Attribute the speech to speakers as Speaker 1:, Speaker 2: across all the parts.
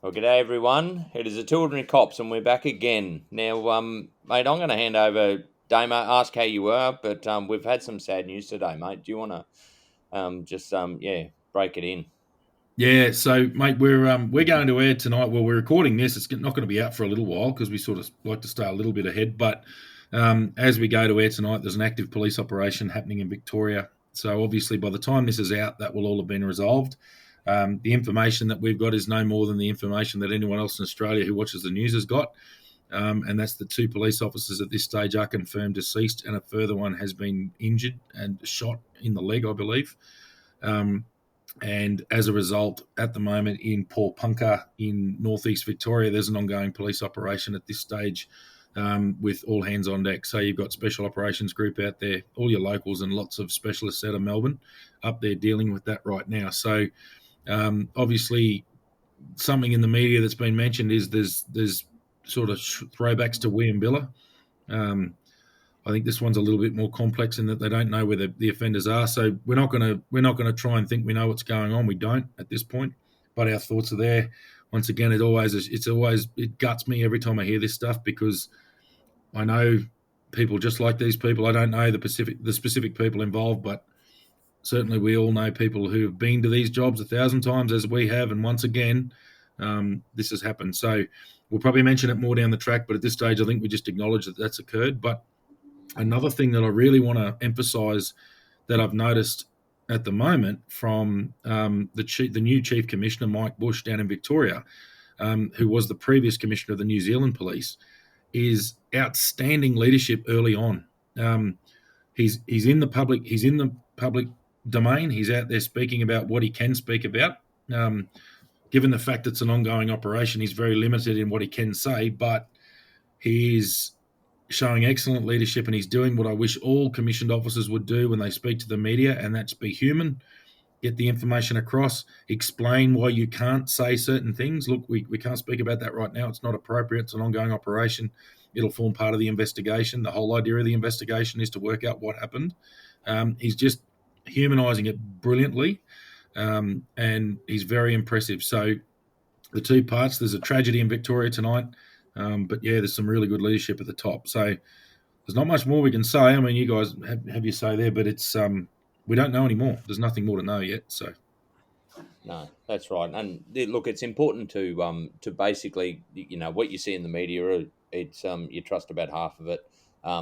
Speaker 1: Well, g'day everyone. It is the Two Ordinary Cops, and we're back again. Now, mate, I'm going to hand over Damo, ask how you were, but we've had some sad news today, mate. Do you want to break it in?
Speaker 2: Yeah, so mate, we're going to air tonight. Well, we're recording this. It's not going to be out for a little while because we sort of like to stay a little bit ahead. But as we go to air tonight, there's an active police operation happening in Victoria. So obviously, by the time this is out, that will all have been resolved. The information that we've got is no more than the information that anyone else in Australia who watches the news has got, and that's the two police officers at this stage are confirmed deceased, and a further one has been injured and shot in the leg, I believe. Um, and as a result, at the moment in Port Punker in northeast Victoria, there's an ongoing police operation at this stage with all hands on deck. So you've got special operations group out there, all your locals and lots of specialists out of Melbourne up there dealing with that right now. So obviously, something in the media that's been mentioned is there's sort of throwbacks to William Biller. Um, I think this one's a little bit more complex in that they don't know where the offenders are. So we're not gonna try and think we know what's going on. We don't at this point, but our thoughts are there. Once again, it guts me every time I hear this stuff because I know people just like these people. I don't know the specific people involved, but certainly we all know people who have been to these jobs 1,000 times as we have, and once again, this has happened. So we'll probably mention it more down the track, but at this stage, I think we just acknowledge that that's occurred. But another thing that I really want to emphasise that I've noticed at the moment from the new Chief Commissioner Mike Bush down in Victoria, who was the previous Commissioner of the New Zealand Police, is outstanding leadership early on. He's in the public domain. He's out there speaking about what he can speak about. Given the fact it's an ongoing operation, he's very limited in what he can say, but he's showing excellent leadership, and he's doing what I wish all commissioned officers would do when they speak to the media, and that's be human, get the information across, explain why you can't say certain things. Look, we can't speak about that right now. It's not appropriate. It's an ongoing operation. It'll form part of the investigation. The whole idea of the investigation is to work out what happened. He's just humanising it brilliantly, and he's very impressive. So the two parts, there's a tragedy in Victoria tonight, but yeah, there's some really good leadership at the top. So there's not much more we can say. I mean, you guys have your say there, but it's we don't know anymore. There's nothing more to know yet. So
Speaker 1: No, that's right. And look, it's important to basically, what you see in the media. It's you trust about half of it,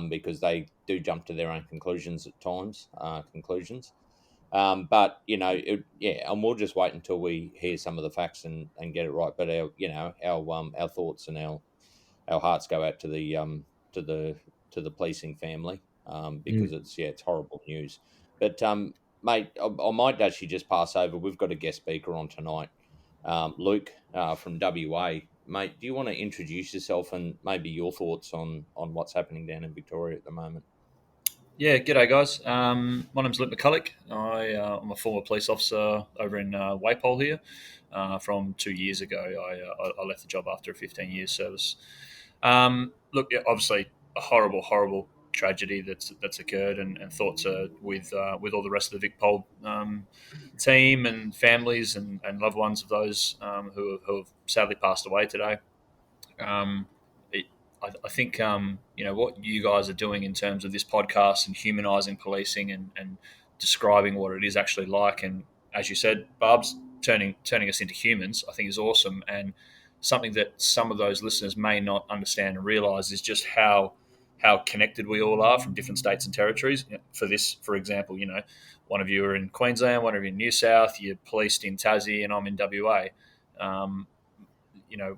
Speaker 1: because they do jump to their own conclusions at times. Conclusions. But yeah, and we'll just wait until we hear some of the facts and get it right. But our thoughts and our hearts go out to the policing family, because
Speaker 2: mm,
Speaker 1: it's horrible news. But mate, I might actually just pass over. We've got a guest speaker on tonight, Luke, from WA. Mate, do you want to introduce yourself and maybe your thoughts on what's happening down in Victoria at the moment?
Speaker 3: Yeah, g'day guys. My name's Luke McCulloch. I'm a former police officer over in Wapol here. From 2 years ago, I left the job after a 15 years service. Look, yeah, obviously a horrible, horrible tragedy that's occurred, and thoughts are with all the rest of the VicPol team and families and loved ones of those who have sadly passed away today. Um, I think what you guys are doing in terms of this podcast and humanising policing and describing what it is actually like, and as you said, Barb's turning us into humans, I think is awesome, and something that some of those listeners may not understand and realise is just how connected we all are from different states and territories. For example, one of you are in Queensland, one of you in New South, you're policed in Tassie, and I'm in WA. Um,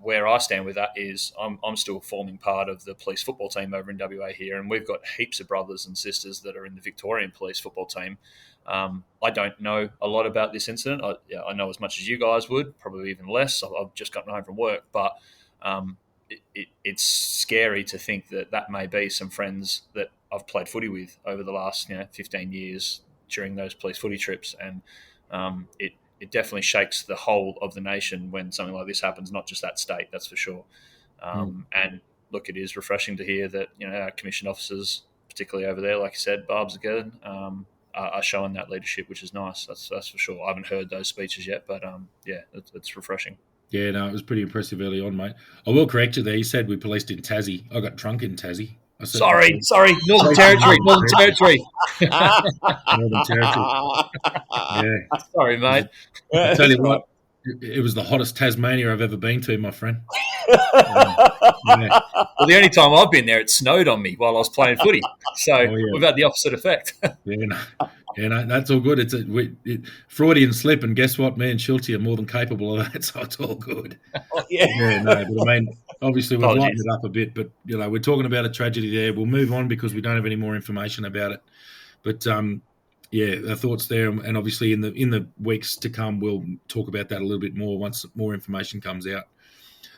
Speaker 3: where I stand with that is I'm still forming part of the police football team over in WA here, and we've got heaps of brothers and sisters that are in the Victorian police football team. I don't know a lot about this incident. I know as much as you guys would, probably even less. I've just gotten home from work, but it's scary to think that may be some friends that I've played footy with over the last 15 years during those police footy trips, and it definitely shakes the whole of the nation when something like this happens, not just that state, that's for sure.
Speaker 2: mm.
Speaker 3: And look, it is refreshing to hear that our commissioned officers, particularly over there, like you said, Barb's again, are showing that leadership, which is nice. That's for sure. I haven't heard those speeches yet, but yeah, it's refreshing.
Speaker 2: Yeah, no, it was pretty impressive early on, mate. I will correct you there. You said we policed in Tassie. I got drunk in Tassie. I certainly
Speaker 3: Sorry,
Speaker 2: did.
Speaker 3: Northern
Speaker 2: Policed in
Speaker 3: Territory,
Speaker 2: Northern
Speaker 3: Northern
Speaker 2: Territory.
Speaker 3: Territory.
Speaker 2: Northern Territory. Yeah.
Speaker 3: Sorry,
Speaker 2: It was,
Speaker 3: mate.
Speaker 2: I tell
Speaker 1: That's
Speaker 2: you
Speaker 1: right.
Speaker 2: what, it was the hottest Tasmania I've ever been to, my friend. Yeah.
Speaker 3: Well, the only time I've been there, it snowed on me while I was playing footy. So
Speaker 2: Oh, yeah.
Speaker 3: we've had the opposite effect.
Speaker 2: Yeah, no, yeah, no, that's all good. It's Freudian slip, and guess what? Me and Schultzy are more than capable of that, so it's all good.
Speaker 1: Yeah.
Speaker 2: Yeah, no, but I mean, obviously we've lightened
Speaker 3: Apologies.
Speaker 2: it up a bit, but we're talking about a tragedy there. We'll move on because we don't have any more information about it. But yeah, our thoughts there, and obviously in the weeks to come, we'll talk about that a little bit more once more information comes out.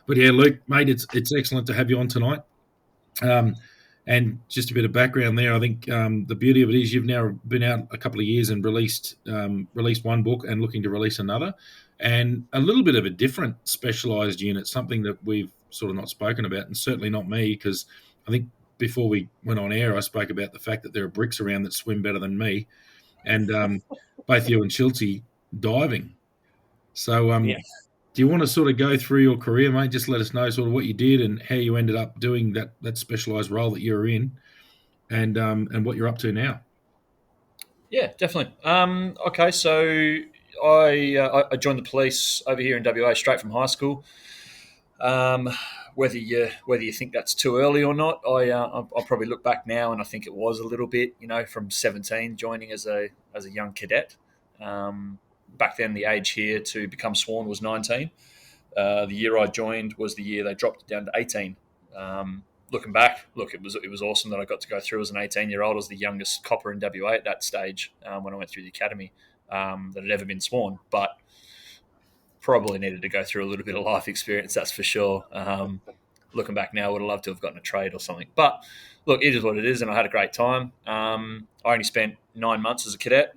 Speaker 2: But yeah, Luke, mate, it's excellent to have you on tonight. And just a bit of background there. I think the beauty of it is you've now been out a couple of years and released one book and looking to release another, and a little bit of a different specialised unit, something that we've sort of not spoken about, and certainly not me, because I think before we went on air, I spoke about the fact that there are bricks around that swim better than me, and both you and Schultzy diving. So
Speaker 1: Yeah.
Speaker 2: do you want to sort of go through your career, mate? Just let us know sort of what you did and how you ended up doing that specialised role that you're in, and what you're up to now.
Speaker 3: Yeah, definitely. Okay, so I joined the police over here in WA straight from high school. Whether you think that's too early or not, I'll probably look back now and I think it was a little bit. From 17 joining as a young cadet. Back then, the age here to become sworn was 19. The year I joined was the year they dropped it down to 18. Looking back, it was awesome that I got to go through as an 18-year-old, as the youngest copper in WA at that stage when I went through the academy that had ever been sworn. But probably needed to go through a little bit of life experience, that's for sure. Looking back now, I would have loved to have gotten a trade or something. But look, it is what it is, and I had a great time. I only spent 9 months as a cadet.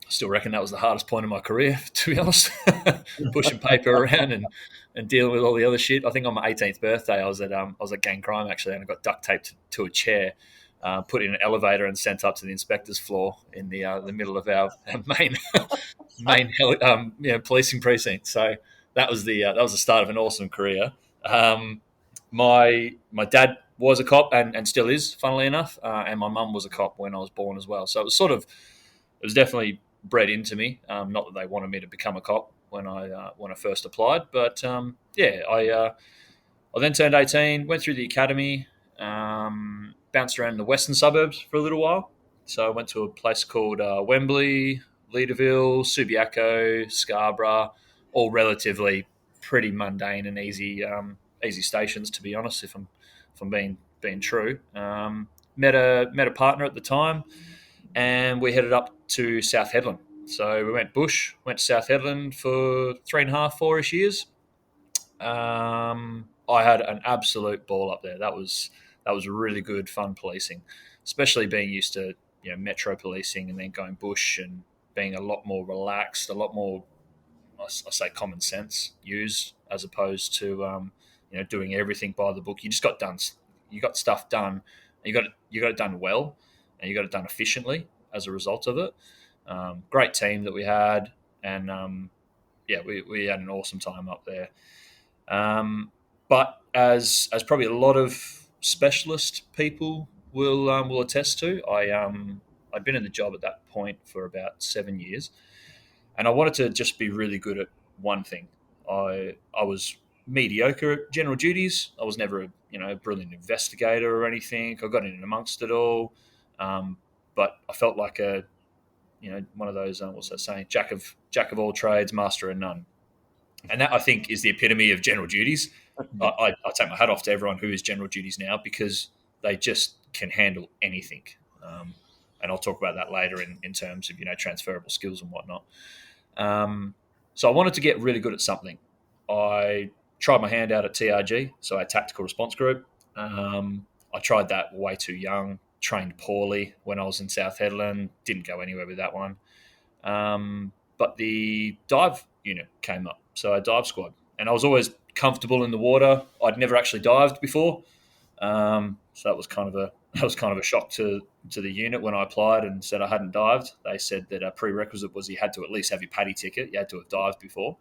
Speaker 3: I still reckon that was the hardest point in my career, to be honest. Pushing paper around and dealing with all the other shit. I think on my 18th birthday, I was at gang crime actually, and I got duct taped to a chair, put in an elevator, and sent up to the inspector's floor in the middle of our main policing precinct. So that was the start of an awesome career. My dad was a cop and still is, funnily enough, and my mum was a cop when I was born as well. So it was definitely bred into me. Not that they wanted me to become a cop when I first applied, but I then turned 18, went through the academy, bounced around the western suburbs for a little while. So I went to a place called Wembley, Leederville, Subiaco, Scarborough, all relatively pretty mundane and easy stations, to be honest. If I'm being true, met a partner at the time, and we headed up to South Headland. So we went to South Headland for 3.5, 4-ish years. I had an absolute ball up there. That was really good, fun policing, especially being used to metro policing and then going bush and being a lot more relaxed, a lot more, I say, common sense used as opposed to doing everything by the book. You just got done. You got stuff done. And you got it done well, and you got it done efficiently as a result of it. Great team that we had, and we had an awesome time up there. But as probably a lot of specialist people will attest to, I'd been in the job at that point for about 7 years, and I wanted to just be really good at one thing. I was mediocre at general duties. I was never a brilliant investigator or anything. I got in amongst it all, but I felt like one of those what's that saying? Jack of all trades, master of none. And that, I think, is the epitome of general duties. I take my hat off to everyone who is general duties now, because they just can handle anything. And I'll talk about that later in terms of transferable skills and whatnot. So I wanted to get really good at something. I tried my hand out at TRG, so a tactical response group. I tried that way too young, trained poorly when I was in South Headland, didn't go anywhere with that one. But the dive unit came up, so a dive squad, and I was always comfortable in the water. I'd never actually dived before, so that was kind of a shock to the unit when I applied and said I hadn't dived. They said that a prerequisite was you had to at least have your paddy ticket. You had to have dived before.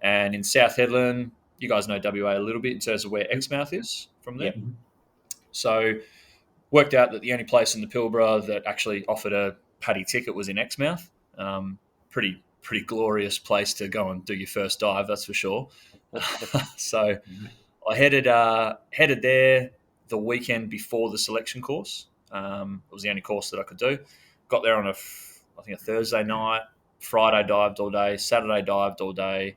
Speaker 3: And in South Headland, you guys know WA a little bit in terms of where Exmouth is from there.
Speaker 1: Yep.
Speaker 3: So worked out that the only place in the Pilbara that actually offered a paddy ticket was in Exmouth. Pretty glorious place to go and do your first dive, that's for sure. So I headed there the weekend before the selection course. It was the only course that I could do. Got there on I think a Thursday night. Friday dived all day. Saturday dived all day.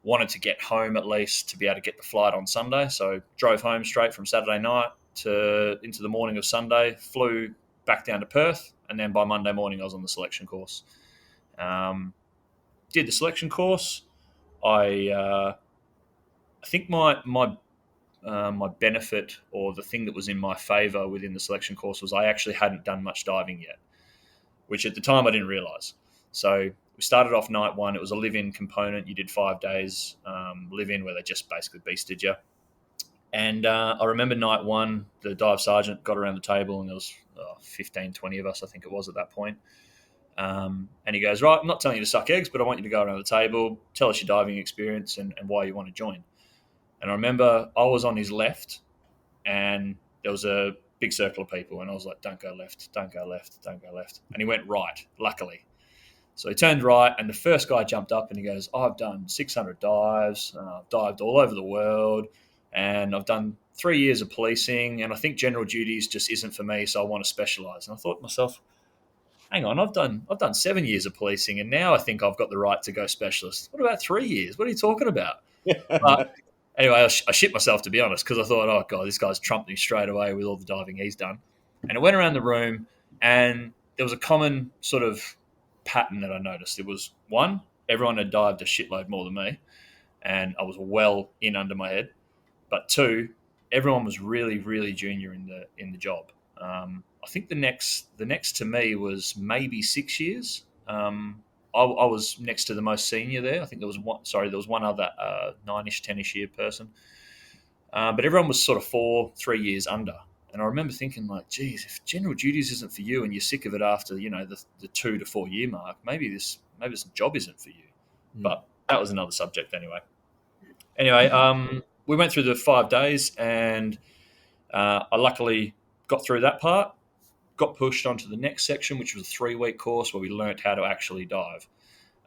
Speaker 3: Wanted to get home at least to be able to get the flight on Sunday. So drove home straight from Saturday night into the morning of Sunday. Flew back down to Perth, and then by Monday morning I was on the selection course. Did the selection course. I think my benefit, or the thing that was in my favour within the selection course, was I actually hadn't done much diving yet, which at the time I didn't realise. So we started off night one. It was a live-in component. You did 5 days live-in where they just basically beasted you. And I remember night one, the dive sergeant got around the table, and there was 15, 20 of us, I think it was at that point. And he goes, right, I'm not telling you to suck eggs, but I want you to go around the table, tell us your diving experience and why you want to join. And I remember I was on his left, and there was a big circle of people, and I was like, don't go left, don't go left, don't go left. And he went right, luckily. So he turned right, and the first guy jumped up and he goes, I've done 600 dives, I've dived all over the world, and I've done 3 years of policing, and I think general duties just isn't for me, so I want to specialise. And I thought to myself, hang on, I've done 7 years of policing, and now I think I've got the right to go specialist. What about 3 years? What are you talking about? But anyway, I shit myself, to be honest, because I thought, oh, God, this guy's trumped me straight away with all the diving he's done. And I went around the room, and there was a common sort of pattern that I noticed. It was, one, everyone had dived a shitload more than me, and I was well in under my head. But two, everyone was really, really junior in the job. I think the next to me was maybe 6 years. I was next to the most senior there. I think there was one other 9-ish, 10-ish year person. But everyone was sort of 3 years under. And I remember thinking, like, geez, if general duties isn't for you and you're sick of it after, the 2 to 4 year mark, maybe this job isn't for you. But that was another subject anyway. We went through the 5 days, and I luckily got through that part, got pushed onto the next section, which was a 3-week course where we learnt how to actually dive.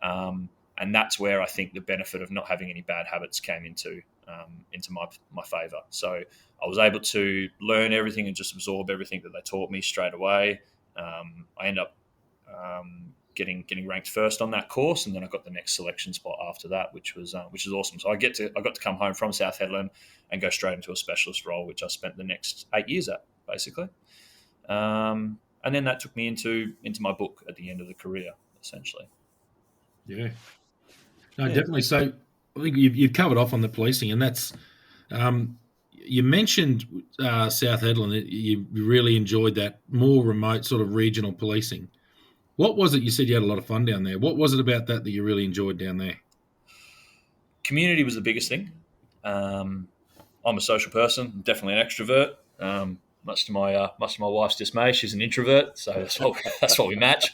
Speaker 3: And that's where I think the benefit of not having any bad habits came into my favour. So I was able to learn everything and just absorb everything that they taught me straight away. I ended up getting ranked first on that course, and then I got the next selection spot after that, which was awesome. So I got to come home from South Headland and go straight into a specialist role, which I spent the next 8 years at, basically. And then that took me into my book at the end of the career, essentially.
Speaker 2: Yeah. No, definitely. So I think you've covered off on the policing, and that's you mentioned South Headland. You really enjoyed that more remote sort of regional policing. What was it? You said you had a lot of fun down there. What was it about that you really enjoyed down there?
Speaker 3: Community was the biggest thing. I'm a social person, definitely an extrovert. Much to my wife's dismay, she's an introvert, so that's what we match.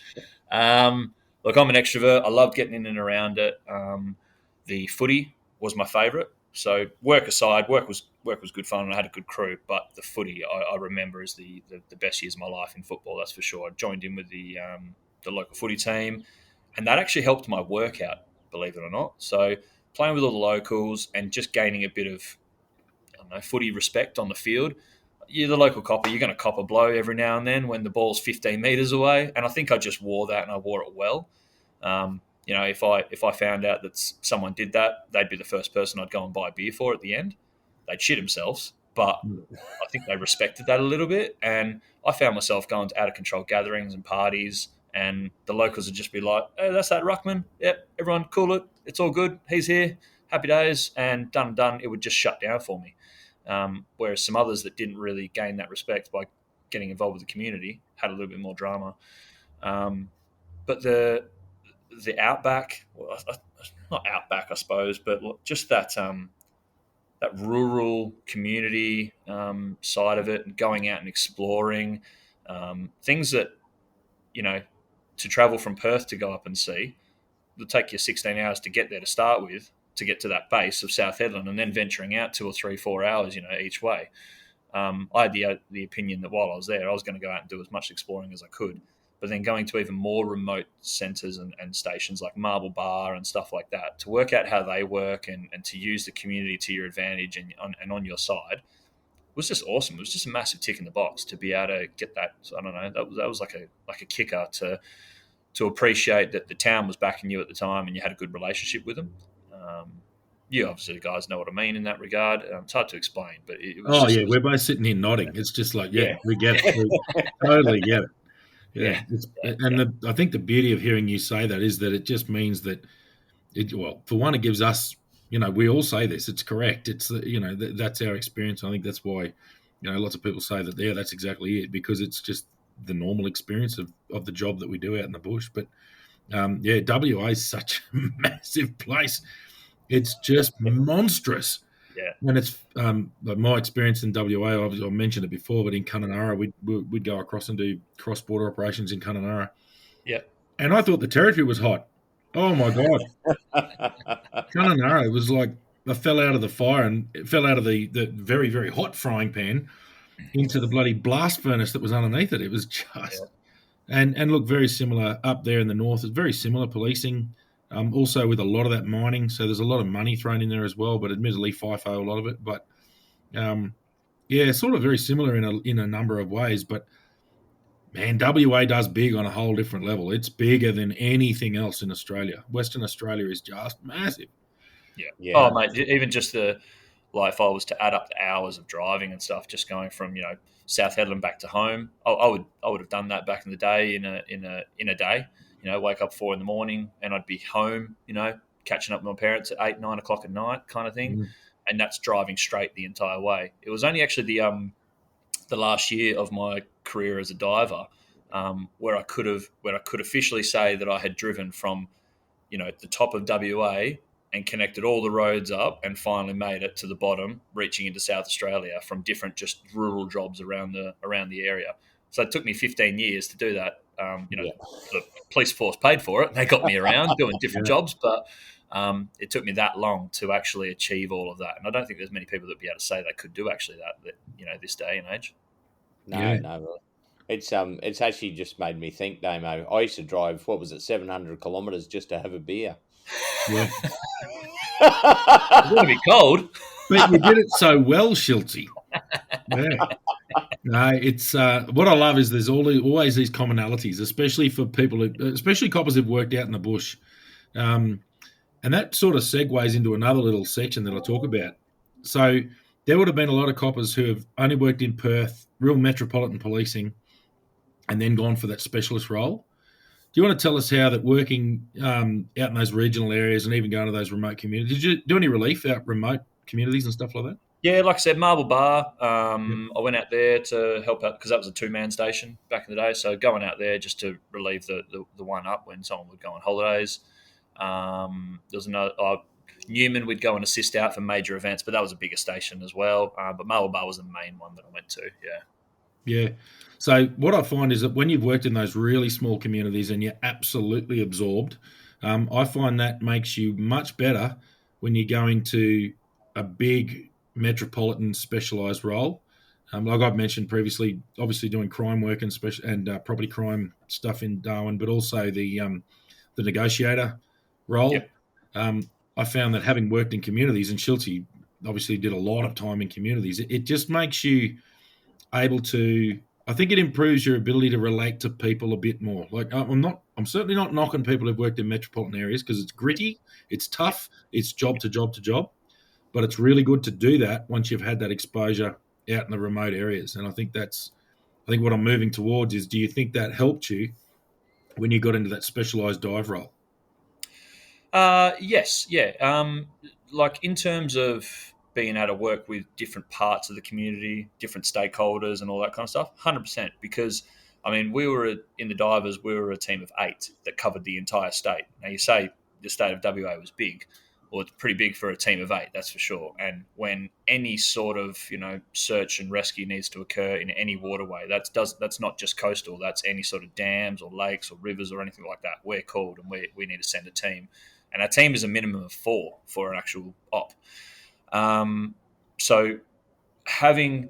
Speaker 3: Look, I'm an extrovert. I love getting in and around it. The footy was my favourite. So work aside, work was good fun, and I had a good crew. But the footy, I remember as the best years of my life in football. That's for sure. I joined in with the local footy team, and that actually helped my workout, believe it or not. So playing with all the locals and just gaining a bit of, footy respect on the field. You're the local copper. You're going to cop a blow every now and then when the ball's 15 metres away. And I think I just wore that, and I wore it well. If I found out that someone did that, they'd be the first person I'd go and buy a beer for at the end. They'd shit themselves, but I think they respected that a little bit. And I found myself going to out-of-control gatherings and parties, and the locals would just be like, hey, that's that ruckman. Yep, everyone cool it. It's all good. He's here. Happy days. And done. It would just shut down for me. Whereas some others that didn't really gain that respect by getting involved with the community had a little bit more drama. But the outback, well, not outback, I suppose, but just that rural community side of it, and going out and exploring things that, to travel from Perth to go up and see, it'll take you 16 hours to get there to start with. to get to that base of South Headland, and then venturing out 2 or 3, 4 hours, each way. I had the opinion that while I was there, I was going to go out and do as much exploring as I could. But then going to even more remote centres and stations like Marble Bar and stuff like that, to work out how they work and to use the community to your advantage and on your side, was just awesome. It was just a massive tick in the box to be able to get that. I don't know. That was like a kicker to appreciate that the town was backing you at the time and you had a good relationship with them. You obviously guys know what I mean in that regard. It's hard to explain, but it was.
Speaker 2: Oh
Speaker 3: just,
Speaker 2: yeah, we're both sitting here nodding. It's just like, yeah,
Speaker 3: Yeah.
Speaker 2: we get it. We totally get it. Yeah,
Speaker 3: Yeah.
Speaker 2: I think the beauty of hearing you say that is that it just means that for one, it gives us, we all say this. It's correct. It's that's our experience. I think that's why, lots of people say that. Yeah, that's exactly it, because it's just the normal experience of the job that we do out in the bush. But WA is such a massive place. It's just monstrous.
Speaker 3: Yeah.
Speaker 2: And it's my experience in WA. I mentioned it before, but in Kununurra, we'd go across and do cross-border operations in Kununurra.
Speaker 3: Yeah.
Speaker 2: And I thought the territory was hot. Oh my God. Kununurra, it was like I fell out of the fire and it fell out of the very, very hot frying pan into the bloody blast furnace that was underneath it. It was just and look, very similar up there in the north. It's very similar policing. Also with a lot of that mining, so there's a lot of money thrown in there as well, but admittedly FIFO a lot of it. But sort of very similar in a number of ways. But man, WA does big on a whole different level. It's bigger than anything else in Australia. Western Australia is just massive.
Speaker 3: Yeah. Oh mate, even just if I was to add up the hours of driving and stuff, just going from South Headland back to home, I would have done that back in the day in a day. Wake up 4 a.m. and I'd be home, catching up with my parents at 8, 9 o'clock at night, kind of thing. And that's driving straight the entire way. It was only actually the last year of my career as a diver where I could officially say that I had driven from, the top of WA and connected all the roads up and finally made it to the bottom, reaching into South Australia from different just rural jobs around the area. So it took me 15 years to do that. The police force paid for it. They got me around doing different jobs, but it took me that long to actually achieve all of that. And I don't think there's many people that'd be able to say they could do actually that this day and age.
Speaker 1: No. It's actually just made me think, Damo. I used to drive, 700 kilometres just to have a beer.
Speaker 2: Yeah.
Speaker 3: It's going to be cold.
Speaker 2: But you did it so well, Schultzy. Yeah. No, it's what I love is there's always these commonalities, especially for people, especially coppers who've worked out in the bush. And that sort of segues into another little section that I'll talk about. So there would have been a lot of coppers who have only worked in Perth, real metropolitan policing, and then gone for that specialist role. Do you want to tell us how that working out in those regional areas and even going to those remote communities, did you do any relief out remote communities and stuff like that?
Speaker 3: Yeah, like I said, Marble Bar. I went out there to help out because that was a 2-man station back in the day. So going out there just to relieve the one up when someone would go on holidays. There was another Newman. We'd go and assist out for major events, but that was a bigger station as well. But Marble Bar was the main one that I went to.
Speaker 2: Yeah. So what I find is that when you've worked in those really small communities and you're absolutely absorbed, I find that makes you much better when you go into a big metropolitan specialised role. Like I've mentioned previously, obviously doing crime work and property crime stuff in Darwin, but also the negotiator role.
Speaker 3: Yep.
Speaker 2: I found that having worked in communities, and Schultzy obviously did a lot of time in communities, it just makes you able to, I think it improves your ability to relate to people a bit more. Like I'm certainly not knocking people who've worked in metropolitan areas because it's gritty, it's tough, it's job to job to job, but it's really good to do that once you've had that exposure out in the remote areas. And I think what I'm moving towards is, do you think that helped you when you got into that specialised dive role?
Speaker 3: Yes, yeah. Like in terms of being able to work with different parts of the community, different stakeholders and all that kind of stuff, 100%. Because, we were in the divers, we were a team of 8 that covered the entire state. Now, you say the state of WA was big. Well, it's pretty big for a team of 8, that's for sure. And when any sort of, search and rescue needs to occur in any waterway, that's not just coastal, that's any sort of dams or lakes or rivers or anything like that. We're called and we need to send a team. and our team is a minimum of 4 for an actual op. So having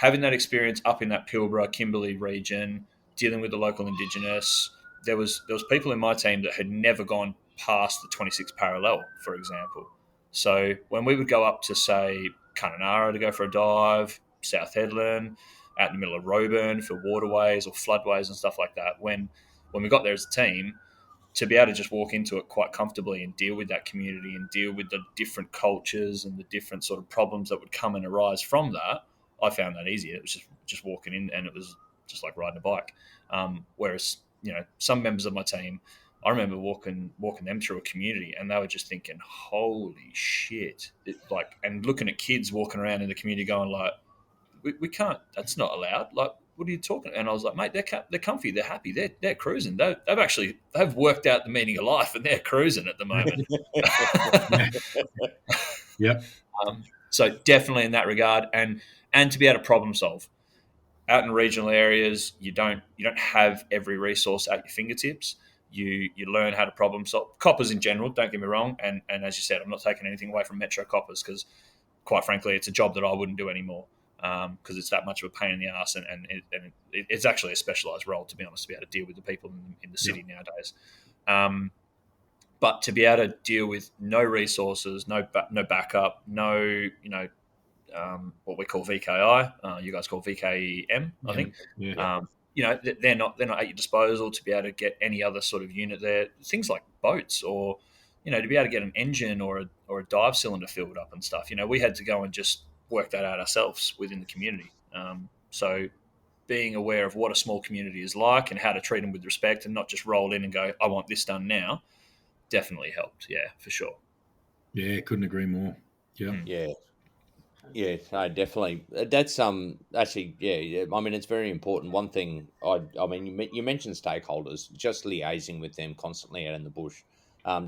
Speaker 3: that experience up in that Pilbara, Kimberley region, dealing with the local Indigenous, there was people in my team that had never gone past the 26 parallel, for example. So when we would go up to, say, Kununurra to go for a dive, South Headland, out in the middle of Roebourne for waterways or floodways and stuff like that, when we got there as a team, to be able to just walk into it quite comfortably and deal with that community and deal with the different cultures and the different sort of problems that would come and arise from that, I found that easy. It was just walking in, and it was just like riding a bike. Whereas, some members of my team, I remember walking them through a community, and they were just thinking, "Holy shit!" And looking at kids walking around in the community, going like, "We can't. That's not allowed." Like, what are you talking? And I was like, "Mate, they're comfy. They're happy. They're cruising. They've worked out the meaning of life, and they're cruising at the moment."
Speaker 2: Yeah.
Speaker 3: So definitely in that regard, and to be able to problem solve. Out in regional areas, you don't have every resource at your fingertips. You learn how to problem solve. Coppers in general, don't get me wrong, and as you said, I'm not taking anything away from Metro Coppers, because quite frankly, it's a job that I wouldn't do anymore, because it's that much of a pain in the ass, and it's actually a specialised role, to be honest, to be able to deal with the people in the city nowadays. But to be able to deal with no resources, no backup, no what we call VKI, you guys call VKM, I think.
Speaker 2: Yeah.
Speaker 3: They're not at your disposal to be able to get any other sort of unit there. Things like boats, or to be able to get an engine or a dive cylinder filled up and stuff. We had to go and just work that out ourselves within the community. So being aware of what a small community is like and how to treat them with respect, and not just roll in and go, "I want this done now," definitely helped. Yeah, for sure.
Speaker 2: Yeah, couldn't agree more. Yeah.
Speaker 1: Yeah, no, definitely. That's actually, yeah. I mean, it's very important. One thing, I mean, you mentioned stakeholders. Just liaising with them constantly out in the bush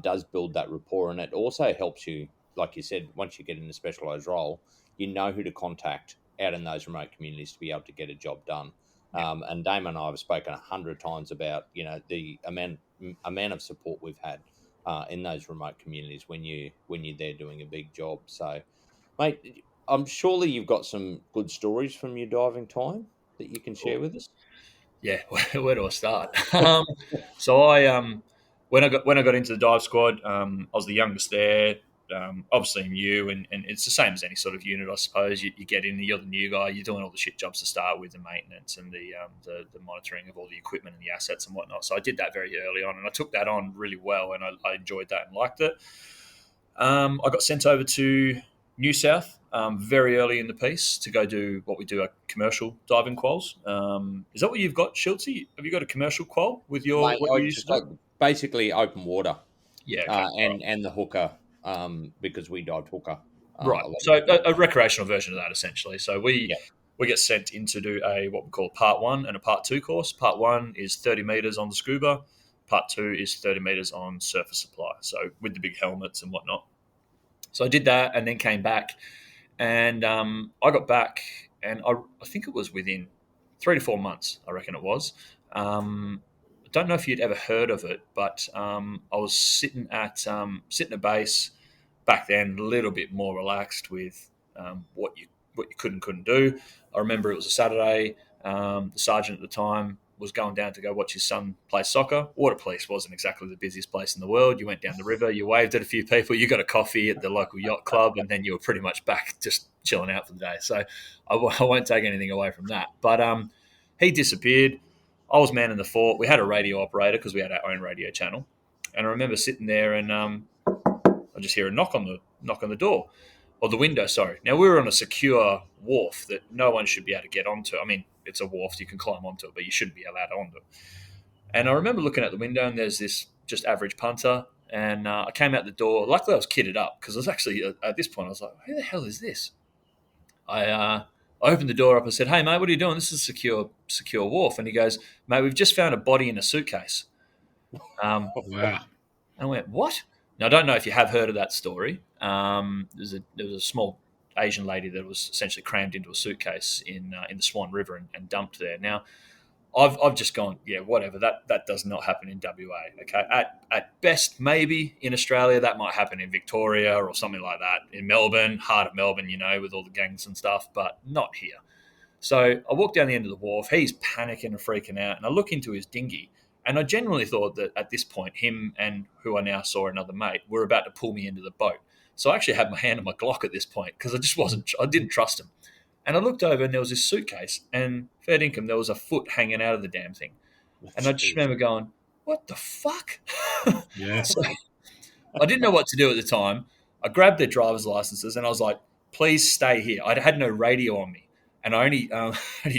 Speaker 1: does build that rapport, and it also helps you, like you said, once you get in a specialised role, you know who to contact out in those remote communities to be able to get a job done. And Damon and I have spoken 100 times about the amount of support we've had in those remote communities when you're there doing a big job. So, mate, surely you've got some good stories from your diving time that you can share with us.
Speaker 3: Yeah, where do I start? So when I got into the dive squad, I was the youngest there. Obviously new, and it's the same as any sort of unit, I suppose. You get in, you're the new guy, you're doing all the shit jobs to start with, the maintenance and the monitoring of all the equipment and the assets and whatnot. So I did that very early on, and I took that on really well, and I enjoyed that and liked it. I got sent over to New South very early in the piece to go do what we do, a commercial diving quals. Is that what you've got, Schultzy? Have you got a commercial qual with
Speaker 1: Mate,
Speaker 3: what
Speaker 1: I
Speaker 3: you used
Speaker 1: just
Speaker 3: to
Speaker 1: like
Speaker 3: do?
Speaker 1: basically open water,
Speaker 3: Yeah, okay.
Speaker 1: and the hooker, because we dived hooker
Speaker 3: Right.
Speaker 1: a lot
Speaker 3: So
Speaker 1: of the time.
Speaker 3: a recreational version of that, essentially. So we
Speaker 1: Yeah,
Speaker 3: get sent in to do a what we call part 1 and a part 2 course. Part 1 is 30 meters on the scuba. Part 2 is 30 meters on surface supply. So with the big helmets and whatnot. So I did that and then came back, and I got back, and I think it was within 3 to 4 months. I reckon it was. I don't know if you'd ever heard of it, but I was sitting at base back then, a little bit more relaxed with what you could and couldn't do. I remember it was a Saturday. The sergeant at the time was going down to go watch his son play soccer. Water Police wasn't exactly the busiest place in the world. You went down the river, you waved at a few people, you got a coffee at the local yacht club, and then you were pretty much back just chilling out for the day. So I won't take anything away from that. But he disappeared. I was manning the fort. We had a radio operator because we had our own radio channel. And I remember sitting there, and I just hear a knock on the door, or the window. Sorry. Now we were on a secure wharf that no one should be able to get onto. I mean, it's a wharf; you can climb onto it, but you shouldn't be allowed onto it. And I remember looking at the window, and there's this just average punter. And I came out the door. Luckily, I was kitted up, because I was actually at this point I was like, "Who the hell is this?" I opened the door up and said, "Hey, mate, what are you doing? This is a secure wharf." And he goes, "Mate, we've just found a body in a suitcase."
Speaker 2: Wow.
Speaker 3: I went, "What?" Now, I don't know if you have heard of that story. There was a small Asian lady that was essentially crammed into a suitcase in the Swan River and dumped there. Now, I've just gone, yeah, whatever. That does not happen in WA. Okay, at best, maybe in Australia that might happen in Victoria or something like that. In Melbourne, heart of Melbourne, with all the gangs and stuff, but not here. So I walk down the end of the wharf. He's panicking and freaking out, and I look into his dinghy, and I genuinely thought that at this point, him and who I now saw another mate were about to pull me into the boat. So I actually had my hand on my Glock at this point because I didn't trust him. And I looked over and there was this suitcase, and fair dinkum, there was a foot hanging out of the damn thing. And I just remember going, what the fuck?
Speaker 2: Yeah.
Speaker 3: So I didn't know what to do at the time. I grabbed their driver's licenses and I was like, please stay here. I had no radio on me. And I only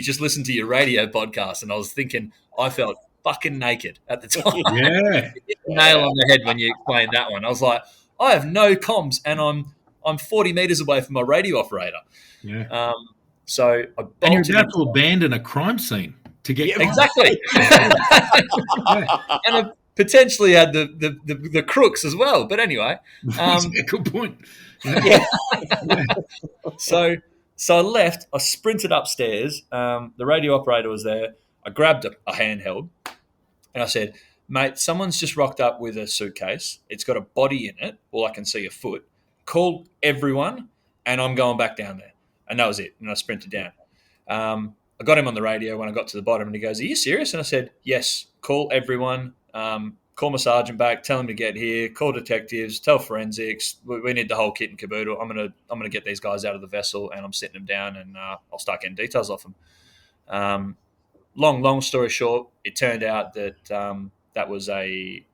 Speaker 3: just listened to your radio podcast, and I was thinking I felt fucking naked at the time.
Speaker 2: Yeah.
Speaker 3: Nail on the head when you explained that one. I was like, I have no comms, and I'm 40 meters away from my radio operator.
Speaker 2: Yeah.
Speaker 3: So I
Speaker 2: and you're about to abandon a crime scene to get
Speaker 3: exactly. And I potentially had the crooks as well. But anyway,
Speaker 2: good point.
Speaker 3: Yeah. So I left. I sprinted upstairs. The radio operator was there. I grabbed a handheld, and I said, mate, someone's just rocked up with a suitcase. It's got a body in it. All I can see a foot. Call everyone, and I'm going back down there. And that was it. And I sprinted down. I got him on the radio when I got to the bottom, and he goes, are you serious? And I said, yes, call everyone. Call my sergeant back, tell him to get here, call detectives, tell forensics. We need the whole kit and caboodle. I'm gonna get these guys out of the vessel, and I'm sitting them down, and I'll start getting details off them. Long story short, it turned out that that was a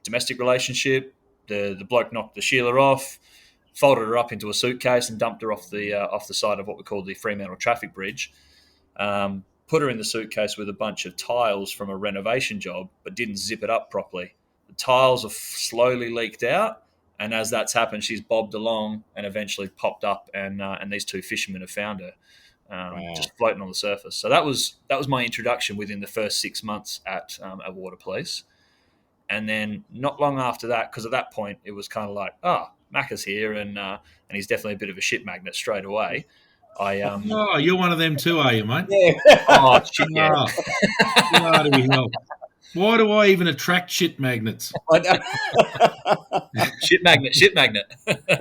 Speaker 3: domestic relationship. The bloke knocked the Sheila off, folded her up into a suitcase, and dumped her off the side of what we call the Fremantle traffic bridge. Put her in the suitcase with a bunch of tiles from a renovation job, but didn't zip it up properly. The tiles have slowly leaked out, and as that's happened, she's bobbed along and eventually popped up, and these two fishermen have found her, just floating on the surface. So that was my introduction within the first 6 months at Water Police. And then not long after that, because at that point it was kind of like, Macca's here, and he's definitely a bit of a shit magnet straight away.
Speaker 2: You're one of them too, are you, mate?
Speaker 3: Yeah. Oh, shit, yeah.
Speaker 2: Bloody hell. Why do I even attract shit magnets?
Speaker 3: Shit magnet.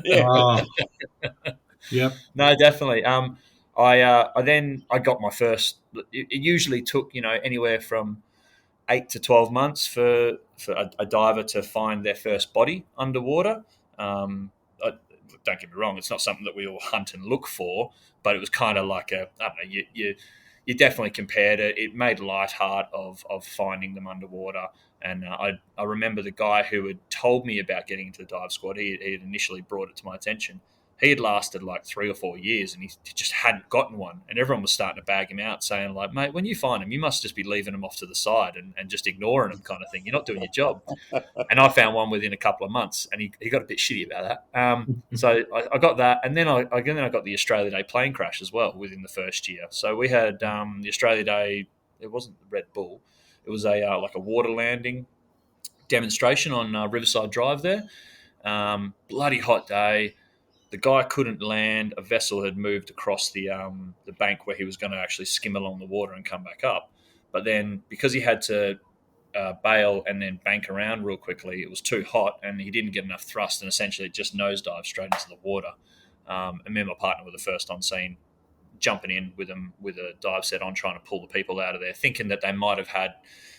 Speaker 2: Yeah. Yep.
Speaker 3: No, definitely. I got my first. It usually took anywhere from 8 to 12 months for a diver to find their first body underwater. Don't get me wrong, it's not something that we all hunt and look for, but it was kind of like you definitely compared it. It made light heart of finding them underwater. And I remember the guy who had told me about getting into the dive squad, he had initially brought it to my attention. He had lasted like 3 or 4 years, and he just hadn't gotten one. And everyone was starting to bag him out, saying like, mate, when you find them, you must just be leaving them off to the side and just ignoring them kind of thing. You're not doing your job. And I found one within a couple of months, and he got a bit shitty about that. So I got that. And then I got the Australia Day plane crash as well within the first year. So we had the Australia Day, it wasn't the Red Bull. It was like a water landing demonstration on Riverside Drive there. Bloody hot day. The guy couldn't land. A vessel had moved across the bank where he was going to actually skim along the water and come back up. But then because he had to bail and then bank around real quickly, it was too hot and he didn't get enough thrust, and essentially it just nosedived straight into the water. And me and my partner were the first on scene, jumping in with them with a dive set on, trying to pull the people out of there, thinking that they might have had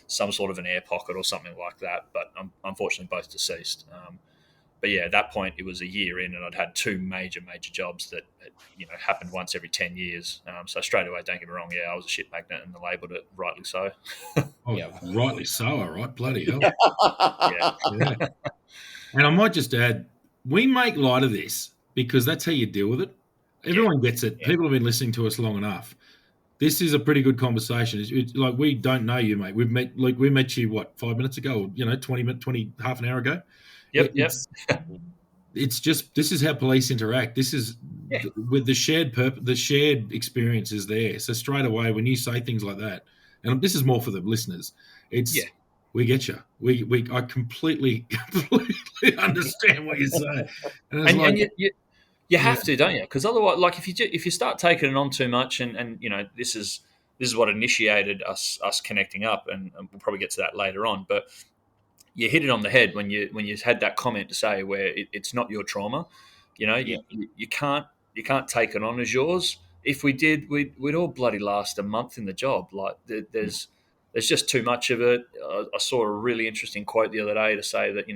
Speaker 3: some sort of an air pocket or something like that. But unfortunately, both deceased. But yeah, at that point, it was a year in, and I'd had 2 major jobs that happened once every 10 years. So straight away, don't get me wrong, I was a shit magnet, and they labelled it rightly so.
Speaker 2: Rightly so, all right, bloody hell.
Speaker 3: Yeah.
Speaker 2: And I might just add, we make light of this because that's how you deal with it. Everyone gets it. Yeah. People have been listening to us long enough. This is a pretty good conversation. It's like, we don't know you, mate. We met you 5 minutes ago, 20 half an hour ago.
Speaker 3: Yep.
Speaker 2: It's just, this is how police interact. This is with the shared purpose, the shared experience is there. So straight away, when you say things like that, and this is more for the listeners, we get you. I completely understand what you're saying.
Speaker 3: And you have to, don't you? Because otherwise, like if you start taking it on too much, and this is this is what initiated us connecting up, and we'll probably get to that later on. But you hit it on the head when you had that comment to say where it's not your trauma.
Speaker 1: Yeah.
Speaker 3: You can't take it on as yours. If we did, we'd all bloody last a month in the job. Like there's just too much of it. I saw a really interesting quote the other day to say that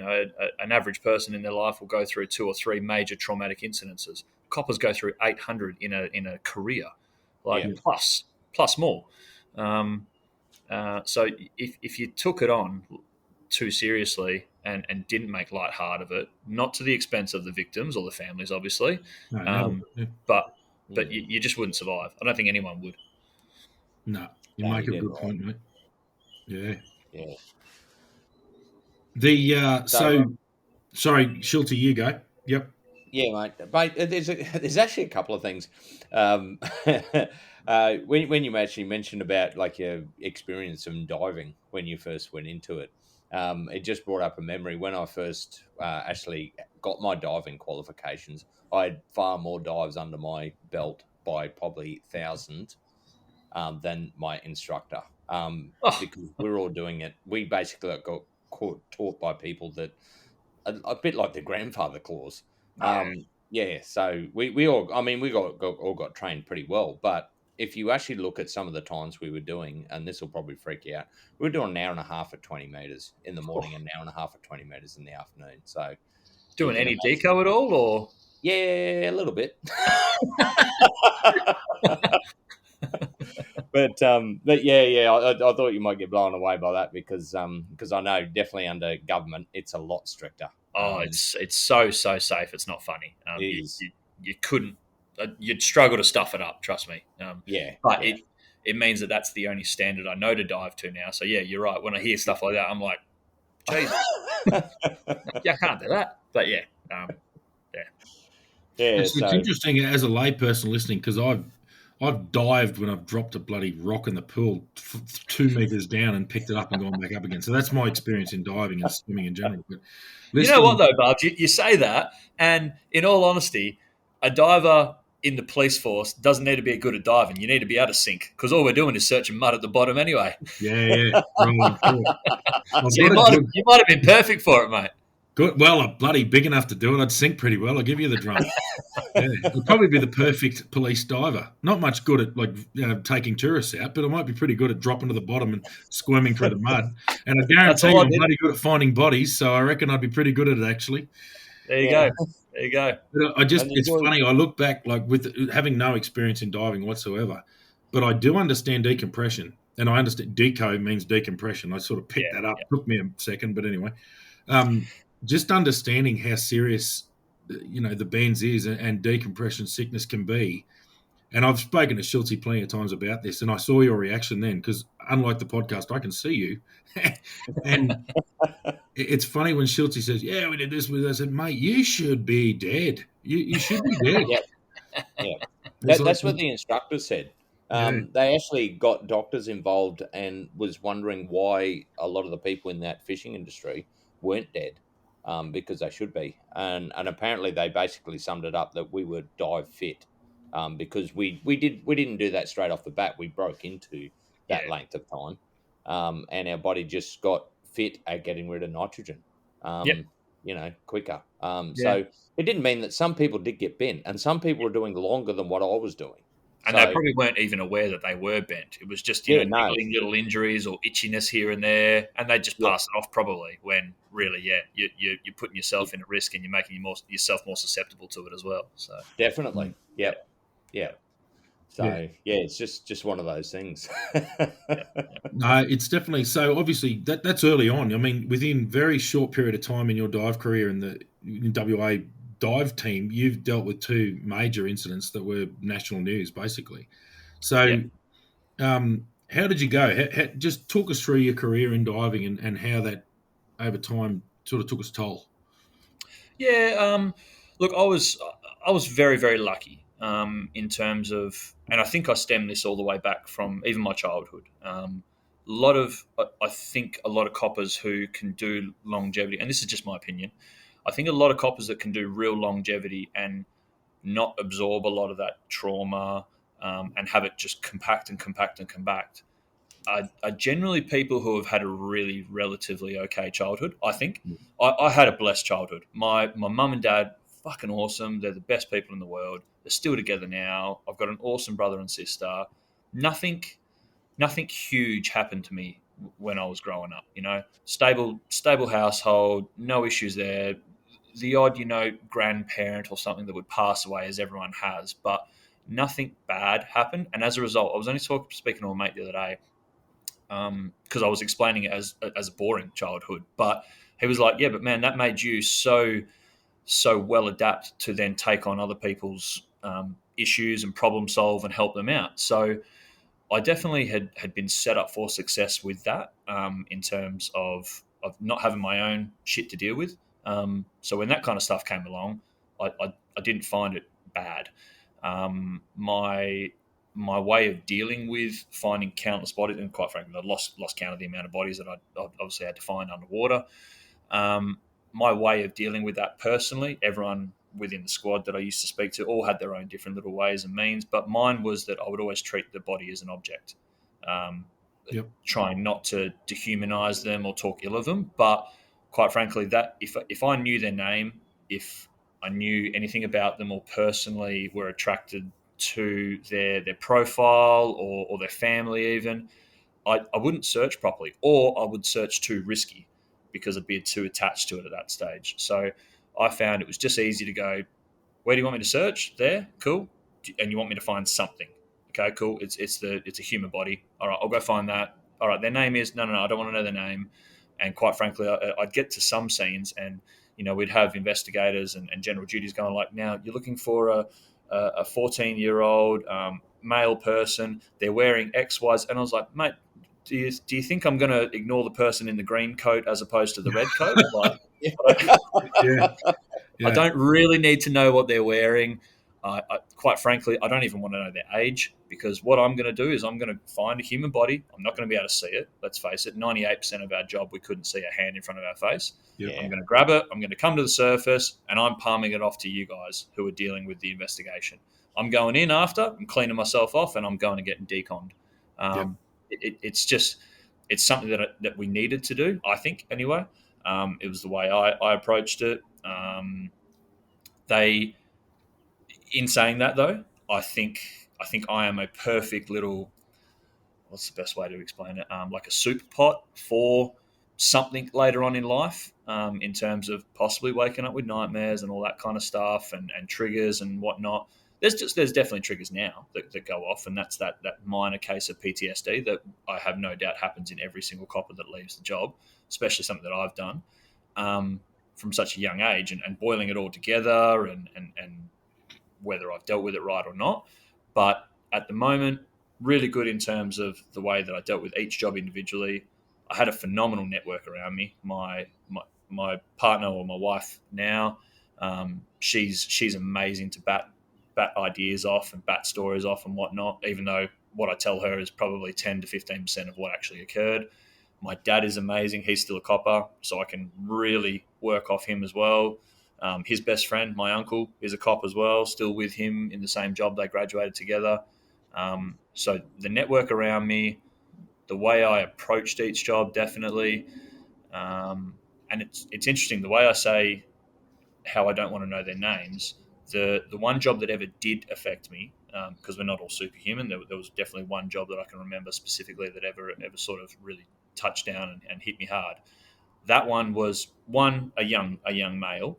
Speaker 3: an average person in their life will go through 2 or 3 major traumatic incidences. Coppers go through 800 in a career, like
Speaker 1: Yeah.
Speaker 3: plus more. So if you took it on too seriously and didn't make light hard of it, not to the expense of the victims or the families, obviously,
Speaker 2: No, never. Yeah.
Speaker 3: but you just wouldn't survive. I don't think anyone would.
Speaker 2: No, you
Speaker 1: No,
Speaker 2: make
Speaker 1: you
Speaker 2: a
Speaker 1: did
Speaker 2: good
Speaker 1: right.
Speaker 2: point, mate. Yeah.
Speaker 1: Yeah.
Speaker 2: So sorry, Schultzy, you go. Yep.
Speaker 1: Yeah, mate. There's actually a couple of things. When you actually mentioned about like your experience in diving when you first went into it, it just brought up a memory. When I first actually got my diving qualifications, I had far more dives under my belt by probably thousands than my instructor.
Speaker 3: Oh,
Speaker 1: Because we're all doing it. We basically got taught by people that a bit like the grandfather clause.
Speaker 3: yeah.
Speaker 1: Yeah, so we all, I mean, we all got trained pretty well. But if you actually look at some of the times we were doing, and this will probably freak you out, we were doing an hour and a half at 20 meters in the morning, and an hour and a half at 20 meters in the afternoon. So you
Speaker 3: Doing
Speaker 1: can
Speaker 3: any
Speaker 1: imagine.
Speaker 3: deco at all, or
Speaker 1: Yeah, a little bit. But yeah, I thought you might get blown away by that because I know definitely under government it's a lot stricter.
Speaker 3: it's so safe. It's not funny.
Speaker 1: It is.
Speaker 3: You couldn't. You'd struggle to stuff it up. Trust me.
Speaker 1: Yeah,
Speaker 3: But
Speaker 1: yeah.
Speaker 3: it means that that's the only standard I know to dive to now. So yeah, you're right. When I hear stuff like that, I'm like, Jesus, yeah, I can't do that. But yeah, yeah.
Speaker 1: Yeah,
Speaker 2: It's
Speaker 1: so
Speaker 2: interesting as a layperson listening because I've dived when I've dropped a bloody rock in the pool 2 meters down and picked it up and gone back up again. So that's my experience in diving and swimming in general. But
Speaker 3: You know what
Speaker 2: listening,
Speaker 3: though, Bubs? You say that, and in all honesty, a diver in the police force doesn't need to be good at diving. You need to be able to sink because all we're doing is searching mud at the bottom anyway.
Speaker 2: yeah, rolling through it. I've
Speaker 3: So
Speaker 2: got a good,
Speaker 3: you might have been perfect for it, mate.
Speaker 2: well, I'm bloody big enough to do it. I'd sink pretty well. I'll give you the drum. Yeah, I'd probably be the perfect police diver. Not much good at taking tourists out, but I might be pretty good at dropping to the bottom and squirming through the mud. And I
Speaker 3: That's
Speaker 2: guarantee
Speaker 3: all
Speaker 2: you,
Speaker 3: I
Speaker 2: I'm
Speaker 3: did.
Speaker 2: bloody good at finding bodies. So I reckon I'd be pretty good at it actually.
Speaker 3: There you
Speaker 1: yeah,
Speaker 3: go. There you go.
Speaker 2: But
Speaker 1: and
Speaker 2: it's
Speaker 1: enjoy.
Speaker 2: funny. I look back, like with having no experience in diving whatsoever, but I do understand decompression, and I understand deco means decompression. I sort of picked
Speaker 3: Yeah,
Speaker 2: that up.
Speaker 3: yeah,
Speaker 2: Took me a second, but anyway, just understanding how serious, the bends is and decompression sickness can be. And I've spoken to Schultzy plenty of times about this, and I saw your reaction then because, unlike the podcast, I can see you. And it's funny when Schultzy says, "Yeah, we did this with." I said, "Mate, you should be dead. You should be dead."
Speaker 1: Yeah, yeah.
Speaker 2: It's like,
Speaker 1: That's what the instructor said.
Speaker 2: yeah,
Speaker 1: They actually got doctors involved and was wondering why a lot of the people in that fishing industry weren't dead, because they should be. And apparently they basically summed it up that we were dive fit, because we didn't do that straight off the bat. We broke into
Speaker 3: yeah,
Speaker 1: that length of time, and our body just got fit at getting rid of nitrogen.
Speaker 3: yep,
Speaker 1: Quicker.
Speaker 3: yeah.
Speaker 1: So it didn't mean that some people did get bent, and some people were doing longer than what I was doing.
Speaker 3: And they
Speaker 1: So
Speaker 3: probably weren't even aware that they were bent. It was just,
Speaker 1: yeah, no,
Speaker 3: niggling little injuries or itchiness here and there, and they just
Speaker 1: yeah,
Speaker 3: pass it off probably when really, yeah, you're putting
Speaker 1: yeah,
Speaker 3: yourself in a risk and you're making yourself more susceptible to it as well. So,
Speaker 1: definitely.
Speaker 3: yeah,
Speaker 1: Yep,
Speaker 3: yeah,
Speaker 1: yep.
Speaker 2: yeah.
Speaker 1: So yeah, it's just one of those things.
Speaker 3: yeah,
Speaker 2: No, it's definitely so. Obviously, that's early on. I mean, within very short period of time in your dive career in WA dive team, you've dealt with 2 major incidents that were national news, basically.
Speaker 3: yeah.
Speaker 2: So, how did you go? Just talk us through your career in diving and how that over time sort of took its toll.
Speaker 3: Yeah, look, I was very very lucky in terms of, and I think I stem this all the way back from even my childhood. A lot of I think a lot of coppers who can do longevity, and this is just my opinion. I think a lot of coppers that can do real longevity and not absorb a lot of that trauma, and have it just compact and compact and compact are generally people who have had a really relatively okay childhood. I think I had a blessed childhood. My mum and dad, fucking awesome. They're the best people in the world. They're still together now. I've got an awesome brother and sister. Nothing nothing huge happened to me when I was growing up. Stable household, no issues there. The odd, grandparent or something that would pass away, as everyone has, but nothing bad happened. And as a result, I was only speaking to a mate the other day, because I was explaining it as a boring childhood. But he was like, "Yeah, but man, that made you so well adapt to then take on other people's issues and problem solve and help them out." So I definitely had been set up for success with that, in terms of not having my own shit to deal with. So when that kind of stuff came along, I didn't find it bad. My way of dealing with finding countless bodies, and quite frankly, I lost count of the amount of bodies that I obviously had to find underwater. Um, my way of dealing with that personally, everyone within the squad that I used to speak to all had their own different little ways and means, but mine was that I would always treat the body as an object, um,
Speaker 2: Yep.
Speaker 3: trying not to dehumanize them or talk ill of them. But quite frankly, that if I knew their name, if I knew anything about them or personally were attracted to their profile or their family even, I wouldn't search properly, or I would search too risky because I'd be too attached to it at that stage. So I found it was just easy to go, where do you want me to search? There, cool. And you want me to find something? Okay, cool. It's a human body. All right, I'll go find that. All right, their name is no. I don't want to know their name. And quite frankly, I'd get to some scenes, and we'd have investigators and general duties going like, now you're looking for a 14-year-old male person. They're wearing X, Y, and I was like, mate, do you think I'm going to ignore the person in the green coat as opposed to the red coat? Like,
Speaker 2: Yeah.
Speaker 3: I
Speaker 2: Yeah.
Speaker 3: don't really need to know what they're wearing. Quite frankly, I don't even want to know their age, because what I'm going to do is I'm going to find a human body. I'm not going to be able to see it. Let's face it, 98% of our job, we couldn't see a hand in front of our face.
Speaker 2: Yep.
Speaker 3: I'm going to grab it. I'm going to come to the surface, and I'm palming it off to you guys who are dealing with the investigation. I'm going in after, I'm cleaning myself off, and I'm going to get deconned.
Speaker 2: Yep.
Speaker 3: It's something that we needed to do, I think, anyway. It was the way I approached it. They, in saying that though, I think I am a perfect little, what's the best way to explain it? Like a soup pot for something later on in life, in terms of possibly waking up with nightmares and all that kind of stuff, and triggers and whatnot. There's definitely triggers now that go off, and that's that minor case of PTSD that I have no doubt happens in every single copper that leaves the job, especially something that I've done, from such a young age, and boiling it all together, and whether I've dealt with it right or not. But at the moment, really good in terms of the way that I dealt with each job individually. I had a phenomenal network around me. My partner, or my wife now, she's amazing to bat ideas off and bat stories off and whatnot, even though what I tell her is probably 10 to 15% of what actually occurred. My dad is amazing. He's still a copper, so I can really work off him as well. His best friend, my uncle, is a cop as well, still with him in the same job. They graduated together. So the network around me, the way I approached each job, definitely. And it's interesting the way I say how I don't want to know their names. The one job that ever did affect me, because we're not all superhuman, there was definitely one job that I can remember specifically that ever sort of really touched down and hit me hard. That one was a young male,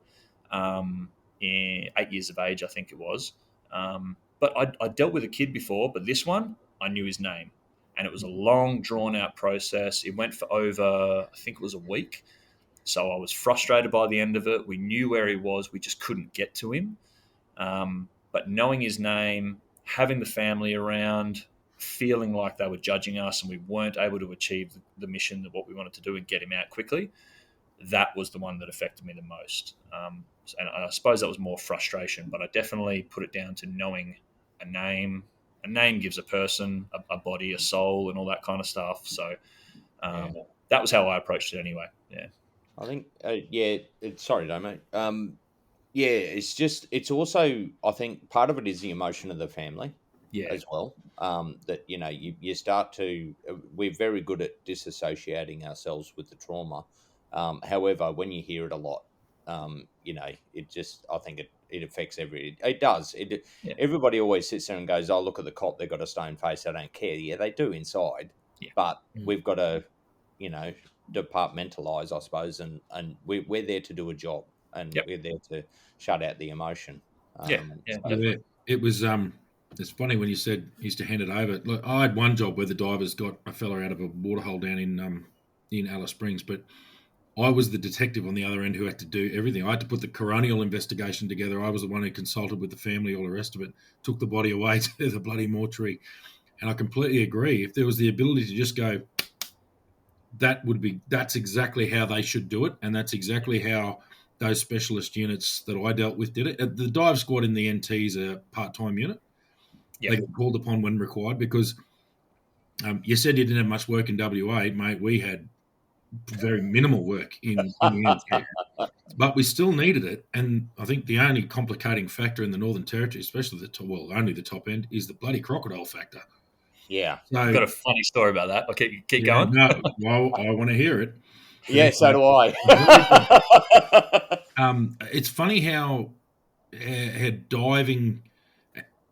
Speaker 3: in 8 years of age, I think it was. But I dealt with a kid before, but this one I knew his name, and it was a long, drawn out process. It went for over, I think it was a week. So I was frustrated by the end of it. We knew where he was, we just couldn't get to him. But knowing his name, having the family around, feeling like they were judging us and we weren't able to achieve the mission that what we wanted to do and get him out quickly, that was the one that affected me the most. And I suppose that was more frustration, but I definitely put it down to knowing a name. A name gives a person a body, a soul, and all that kind of stuff. So that was how I approached it anyway. Yeah.
Speaker 1: I think, sorry, Damo. Yeah, it's also, I think part of it is the emotion of the family.
Speaker 3: Yeah.
Speaker 1: as well. That you start to we're very good at disassociating ourselves with the trauma. However, when you hear it a lot, it just I think it affects it does
Speaker 3: Yeah.
Speaker 1: everybody always sits there and goes, oh, look at the cop, they've got a stone face, they don't care. Yeah, they do inside,
Speaker 3: Yeah.
Speaker 1: but
Speaker 3: Mm.
Speaker 1: we've got to you know departmentalize, I suppose, and we're there to do a job, and
Speaker 3: Yep.
Speaker 1: we're there to shut out the emotion.
Speaker 3: Yeah. Yeah.
Speaker 1: So
Speaker 2: Yeah,
Speaker 3: Definitely.
Speaker 2: it was. It's funny when you said he used to hand it over. Look, I had one job where the divers got a fella out of a waterhole down in Alice Springs, but I was the detective on the other end who had to do everything. I had to put the coronial investigation together. I was the one who consulted with the family, all the rest of it, took the body away to the bloody mortuary. And I completely agree. If there was the ability to just go, that's exactly how they should do it. And that's exactly how those specialist units that I dealt with did it. The dive squad in the NT is a part-time unit.
Speaker 3: Yep.
Speaker 2: They get called upon when required because you said you didn't have much work in WA, mate. We had very minimal work in the NT. But we still needed it, and I think the only complicating factor in the Northern Territory, especially only the top end, is the bloody crocodile factor.
Speaker 1: yeah,
Speaker 3: I've
Speaker 2: So
Speaker 3: got a funny story about that. Okay, keep
Speaker 2: yeah,
Speaker 3: going.
Speaker 2: no, well, I want to hear it. But
Speaker 1: yeah, so
Speaker 2: anyway,
Speaker 1: do I.
Speaker 2: very good. It's funny how diving.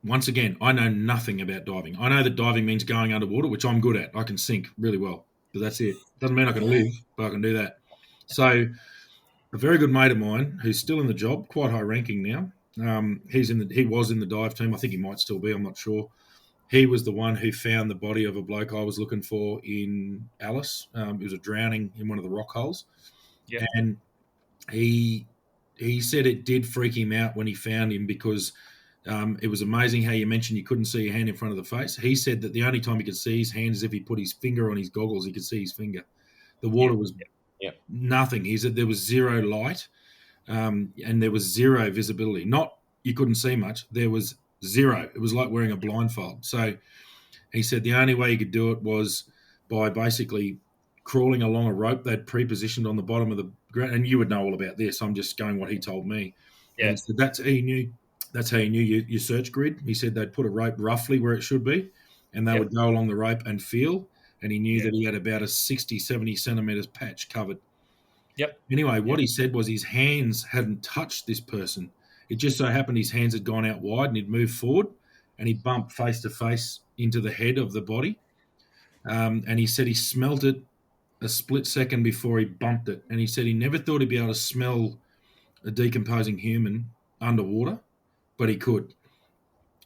Speaker 2: Once again, I know nothing about diving. I know that diving means going underwater, which I'm good at. I can sink really well, but that's it. Doesn't mean I can live, but I can do that. So a very good mate of mine who's still in the job, quite high ranking now. He was in the dive team. I think he might still be. I'm not sure. He was the one who found the body of a bloke I was looking for in Alice. It was a drowning in one of the rock holes,
Speaker 3: Yep.
Speaker 2: and he he said it did freak him out when he found him because it was amazing how you mentioned you couldn't see your hand in front of the face. He said that the only time he could see his hand is if he put his finger on his goggles. He could see his finger. The
Speaker 3: Yep.
Speaker 2: water was
Speaker 3: Yep.
Speaker 1: Yep.
Speaker 2: nothing. He said there was zero light and there was zero visibility. Not you couldn't see much. There was zero. It was like wearing a blindfold. So he said the only way you could do it was by basically crawling along a rope they'd pre-positioned on the bottom of the ground. And you would know all about this. I'm just going what he told me. And
Speaker 3: Yeah.
Speaker 2: he said that's how he knew. That's how he knew your search grid. He said they'd put a rope roughly where it should be, and they
Speaker 3: Yep.
Speaker 2: would go along the rope and feel. And he knew
Speaker 3: Yeah.
Speaker 2: that he had about a 60, 70 centimeters patch covered.
Speaker 3: Yep.
Speaker 2: Anyway,
Speaker 3: Yep.
Speaker 2: what he said was his hands hadn't touched this person. It just so happened his hands had gone out wide and he'd moved forward and he bumped face to face into the head of the body. And he said he smelt it a split second before he bumped it. And he said he never thought he'd be able to smell a decomposing human underwater, but he could.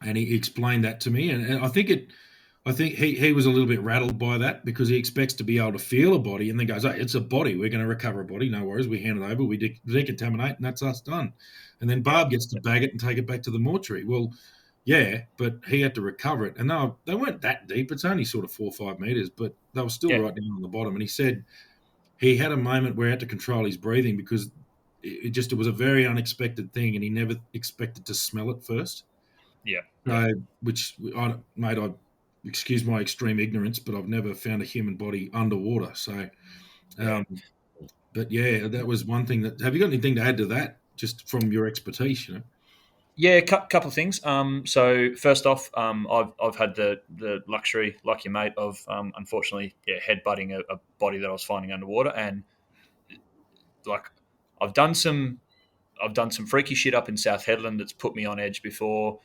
Speaker 2: And he explained that to me. And I think he was a little bit rattled by that because he expects to be able to feel a body and then goes, hey, it's a body. We're going to recover a body. No worries. We hand it over. We decontaminate and that's us done. And then Barb gets to bag it and take it back to the mortuary. Well, yeah, but he had to recover it. And they weren't that deep. It's only sort of 4 or 5 meters, but they were still
Speaker 3: Yeah.
Speaker 2: right down on the bottom. And he said he had a moment where he had to control his breathing because it was a very unexpected thing and he never expected to smell it first.
Speaker 3: Yeah.
Speaker 2: Which, mate, I excuse my extreme ignorance, but I've never found a human body underwater. So,
Speaker 3: Yeah.
Speaker 2: but yeah, that was one thing. Have you got anything to add to that, just from your expertise?
Speaker 3: Yeah, couple of things. So first off, I've had the luxury, like your mate, of unfortunately, headbutting a body that I was finding underwater, and like I've done some I've done some freaky shit up in South Headland that's put me on edge before.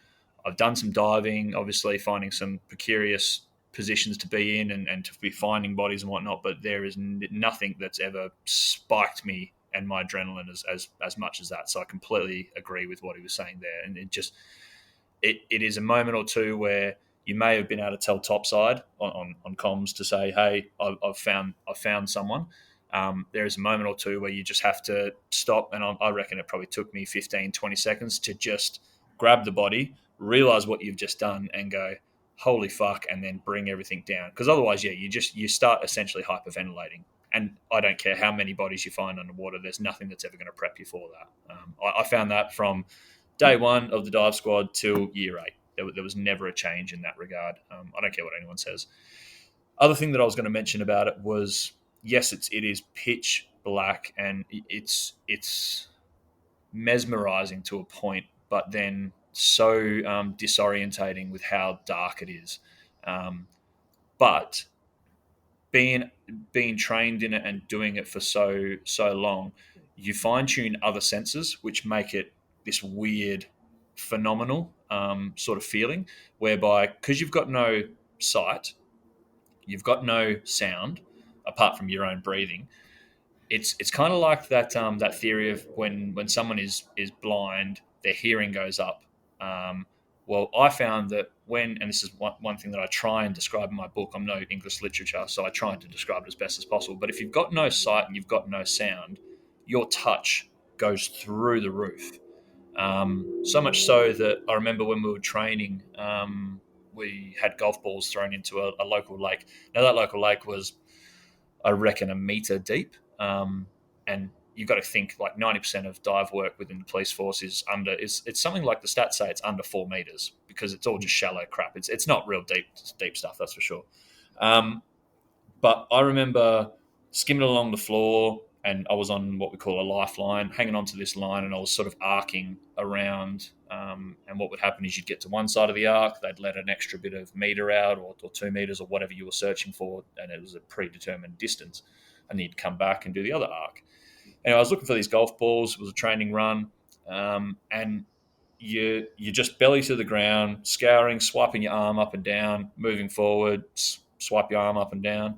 Speaker 3: I've done some diving, obviously finding some precarious positions to be in and to be finding bodies and whatnot. But there is nothing that's ever spiked me and my adrenaline as much as that. So I completely agree with what he was saying there. And it is a moment or two where you may have been able to tell topside on comms to say, hey, I've found someone. There is a moment or two where you just have to stop. And I reckon it probably took me 15, 20 seconds to just grab the body, realize what you've just done and go, holy fuck, and then bring everything down. Because otherwise, you start essentially hyperventilating. And I don't care how many bodies you find underwater, there's nothing that's ever going to prep you for that. I found that from day one of the dive squad till year 8. There was never a change in that regard. I don't care what anyone says. Other thing that I was going to mention about it was, yes, it is pitch black and it's mesmerizing to a point, but then so disorientating with how dark it is. But being trained in it and doing it for so long, you fine tune other senses, which make it this weird, phenomenal sort of feeling, whereby because you've got no sight, you've got no sound apart from your own breathing. It's kind of like that theory of when someone is blind, their hearing goes up. Um, well, I found that and this is one thing that I try and describe in my book. I'm no English literature, so I try to describe it as best as possible. But if you've got no sight and you've got no sound, your touch goes through the roof. So much so that I remember when we were training, we had golf balls thrown into a local lake. Now that local lake was, I reckon, a metre deep. And you've got to think like 90% of dive work within the police force is it's something like the stats say it's under 4 meters, because it's all just shallow crap. It's not real deep stuff, that's for sure. But I remember skimming along the floor, and I was on what we call a lifeline, hanging onto this line, and I was sort of arcing around. And what would happen is you'd get to one side of the arc, they'd let an extra bit of meter out, or 2 meters, or whatever you were searching for, and it was a predetermined distance, and then you'd come back and do the other arc. Anyway, I was looking for these golf balls. It was a training run, and you just belly to the ground, scouring, swiping your arm up and down, moving forward, swipe your arm up and down.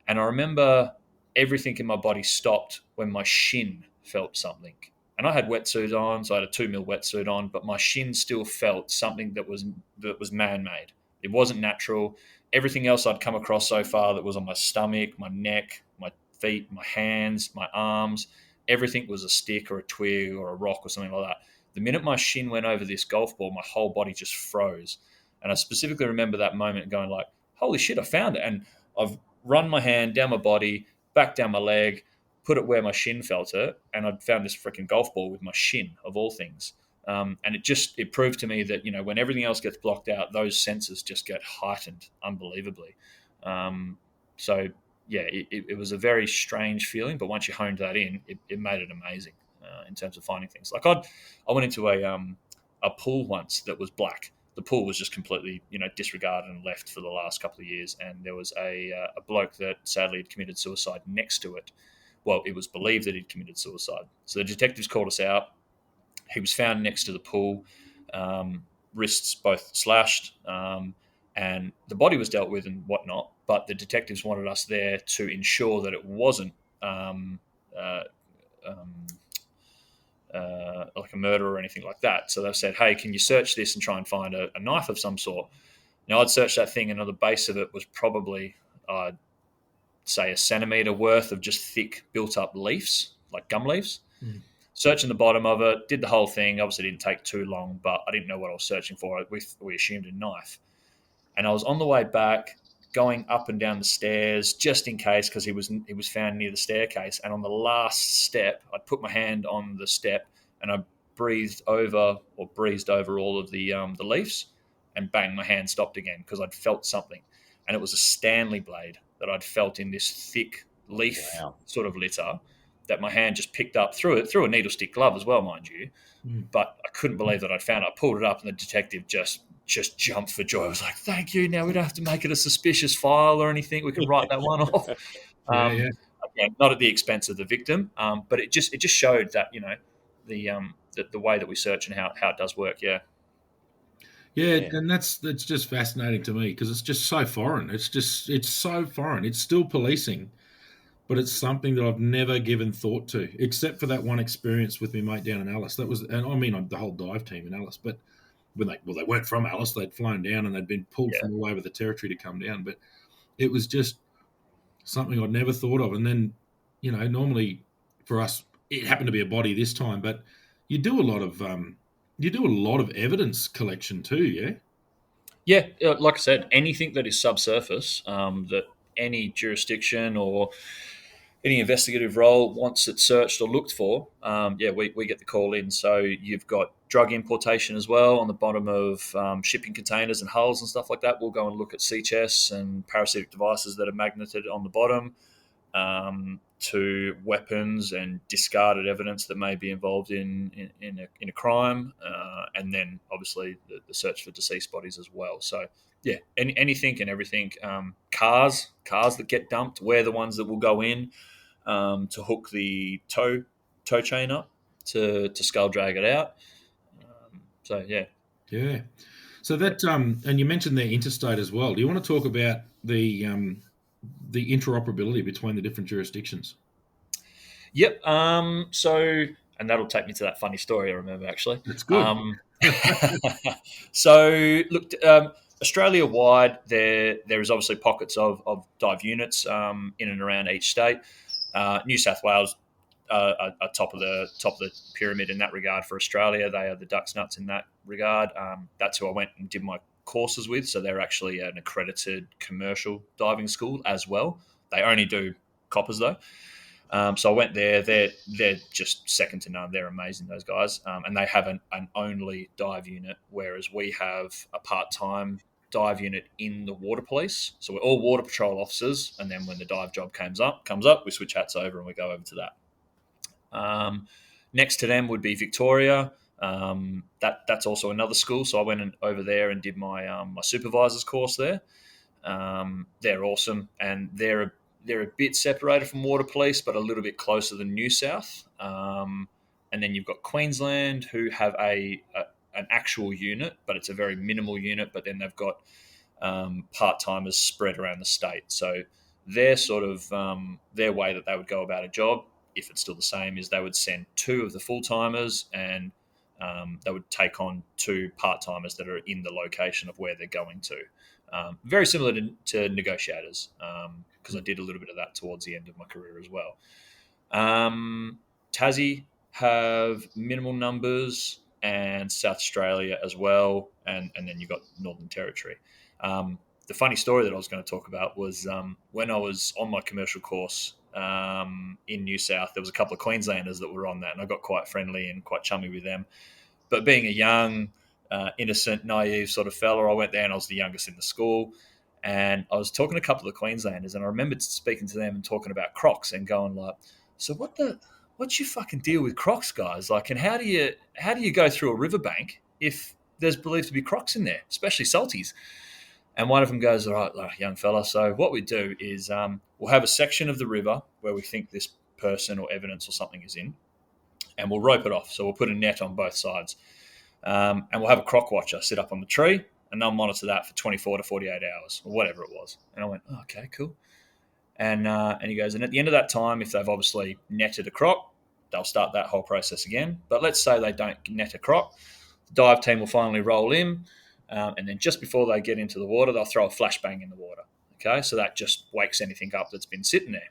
Speaker 3: And I remember everything in my body stopped when my shin felt something. And I had wetsuit on, so I had a 2 mil wetsuit on, but my shin still felt something that was man-made. It wasn't natural. Everything else I'd come across so far that was on my stomach, my neck, my feet, my hands, my arms, everything was a stick or a twig or a rock or something like that. The minute my shin went over this golf ball, my whole body just froze. And I specifically remember that moment going like, holy shit, I found it. And I've run my hand down my body, back down my leg, put it where my shin felt it, and I'd found this freaking golf ball with my shin, of all things. And it proved to me that, when everything else gets blocked out, those senses just get heightened unbelievably. So yeah, it was a very strange feeling, but once you honed that in, it made it amazing in terms of finding things. Like I went into a pool once that was black. The pool was just completely, disregarded and left for the last couple of years. And there was a bloke that sadly had committed suicide next to it. Well, it was believed that he'd committed suicide. So the detectives called us out. He was found next to the pool, wrists both slashed, and the body was dealt with and whatnot. But the detectives wanted us there to ensure that it wasn't like a murder or anything like that. So they said, hey, can you search this and try and find a knife of some sort? Now, I'd searched that thing, and on the base of it was probably, I'd say, a centimetre worth of just thick, built-up leaves, like gum leaves.
Speaker 2: Mm.
Speaker 3: Searching the bottom of it, did the whole thing. Obviously, didn't take too long, but I didn't know what I was searching for. We assumed a knife. And I was on the way back, going up and down the stairs, just in case, because he was found near the staircase. And on the last step, I put my hand on the step, and I breezed over all of the leaves, and bang, my hand stopped again because I'd felt something. And it was a Stanley blade that I'd felt in this thick leaf sort of litter that my hand just picked up through a needle stick glove as well, mind you. But I couldn't believe that I'd found it. I pulled it up, and the detective just jumped for joy. I was like, thank you. Now we don't have to make it a suspicious file or anything. We can write that one off. Again, not at the expense of the victim, but it just showed that, the way that we search and how it does work. Yeah.
Speaker 2: And that's just fascinating to me, because it's just so foreign. It's so foreign. It's still policing, but it's something that I've never given thought to, except for that one experience with my mate down in Alice. That was, and I mean, the whole dive team in Alice, but when they weren't from Alice, they'd flown down and they'd been pulled from all over the territory to come down. But it was just something I'd never thought of. And then, normally for us, it happened to be a body this time, but you do a lot of evidence collection too, yeah?
Speaker 3: Yeah, like I said, anything that is subsurface, that any jurisdiction or any investigative role wants it searched or looked for, we get the call in. So you've got drug importation as well on the bottom of shipping containers and hulls and stuff like that. We'll go and look at sea chests and parasitic devices that are magneted on the bottom. to weapons and discarded evidence that may be involved in a crime, and then obviously the search for deceased bodies as well. So yeah, anything and everything. Cars that get dumped, we're the ones that will go in to hook the tow chain up to skull drag it out. So yeah.
Speaker 2: Yeah. So that and you mentioned the interstate as well. Do you want to talk about the interoperability between the different jurisdictions?
Speaker 3: Yep. So, and that'll take me to that funny story I remember actually.
Speaker 2: That's good.
Speaker 3: So, look, Australia wide, there is obviously pockets of dive units in and around each state. New South Wales are top of the pyramid in that regard for Australia. They are the ducks nuts in that regard. That's who I went and did my courses with. So they're actually an accredited commercial diving school as well. They only do coppers though. So I went there. They're just second to none. They're amazing, those guys. And they have an only dive unit, whereas we have a part-time dive unit in the water police. So we're all water patrol officers. And then when the dive job comes up, we switch hats over and we go over to that. Next to them would be Victoria. That's also another school. So I went over there and did my my supervisor's course there. They're awesome, and they're a bit separated from Water Police, but a little bit closer than New South. And then you've got Queensland, who have an actual unit, but it's a very minimal unit. But then they've got part-timers spread around the state. So their sort of their way that they would go about a job, if it's still the same, is they would send 2 of the full-timers and they would take on 2 part-timers that are in the location of where they're going to. Very similar to negotiators, because I did a little bit of that towards the end of my career as well. Tassie have minimal numbers, and South Australia as well, and then you've got Northern Territory. The funny story that I was going to talk about was when I was on my commercial course in New South, there was a couple of Queenslanders that were on that, and I got quite friendly and quite chummy with them. But being a young, innocent, naive sort of fella, I went there and I was the youngest in the school. And I was talking to a couple of Queenslanders, and I remembered speaking to them and talking about Crocs and going like, so what's your fucking deal with Crocs, guys? Like, and how do you go through a riverbank if there's believed to be Crocs in there, especially salties? And one of them goes, all right, like, young fella, so what we do is we'll have a section of the river where we think this person or evidence or something is in, and we'll rope it off. So we'll put a net on both sides. And we'll have a croc watcher sit up on the tree, and they'll monitor that for 24 to 48 hours or whatever it was. And I went, oh, okay, cool. And he goes, and at the end of that time, if they've obviously netted a croc, they'll start that whole process again. But let's say they don't net a croc, the dive team will finally roll in, and then just before they get into the water, they'll throw a flashbang in the water. Okay, so that just wakes anything up that's been sitting there.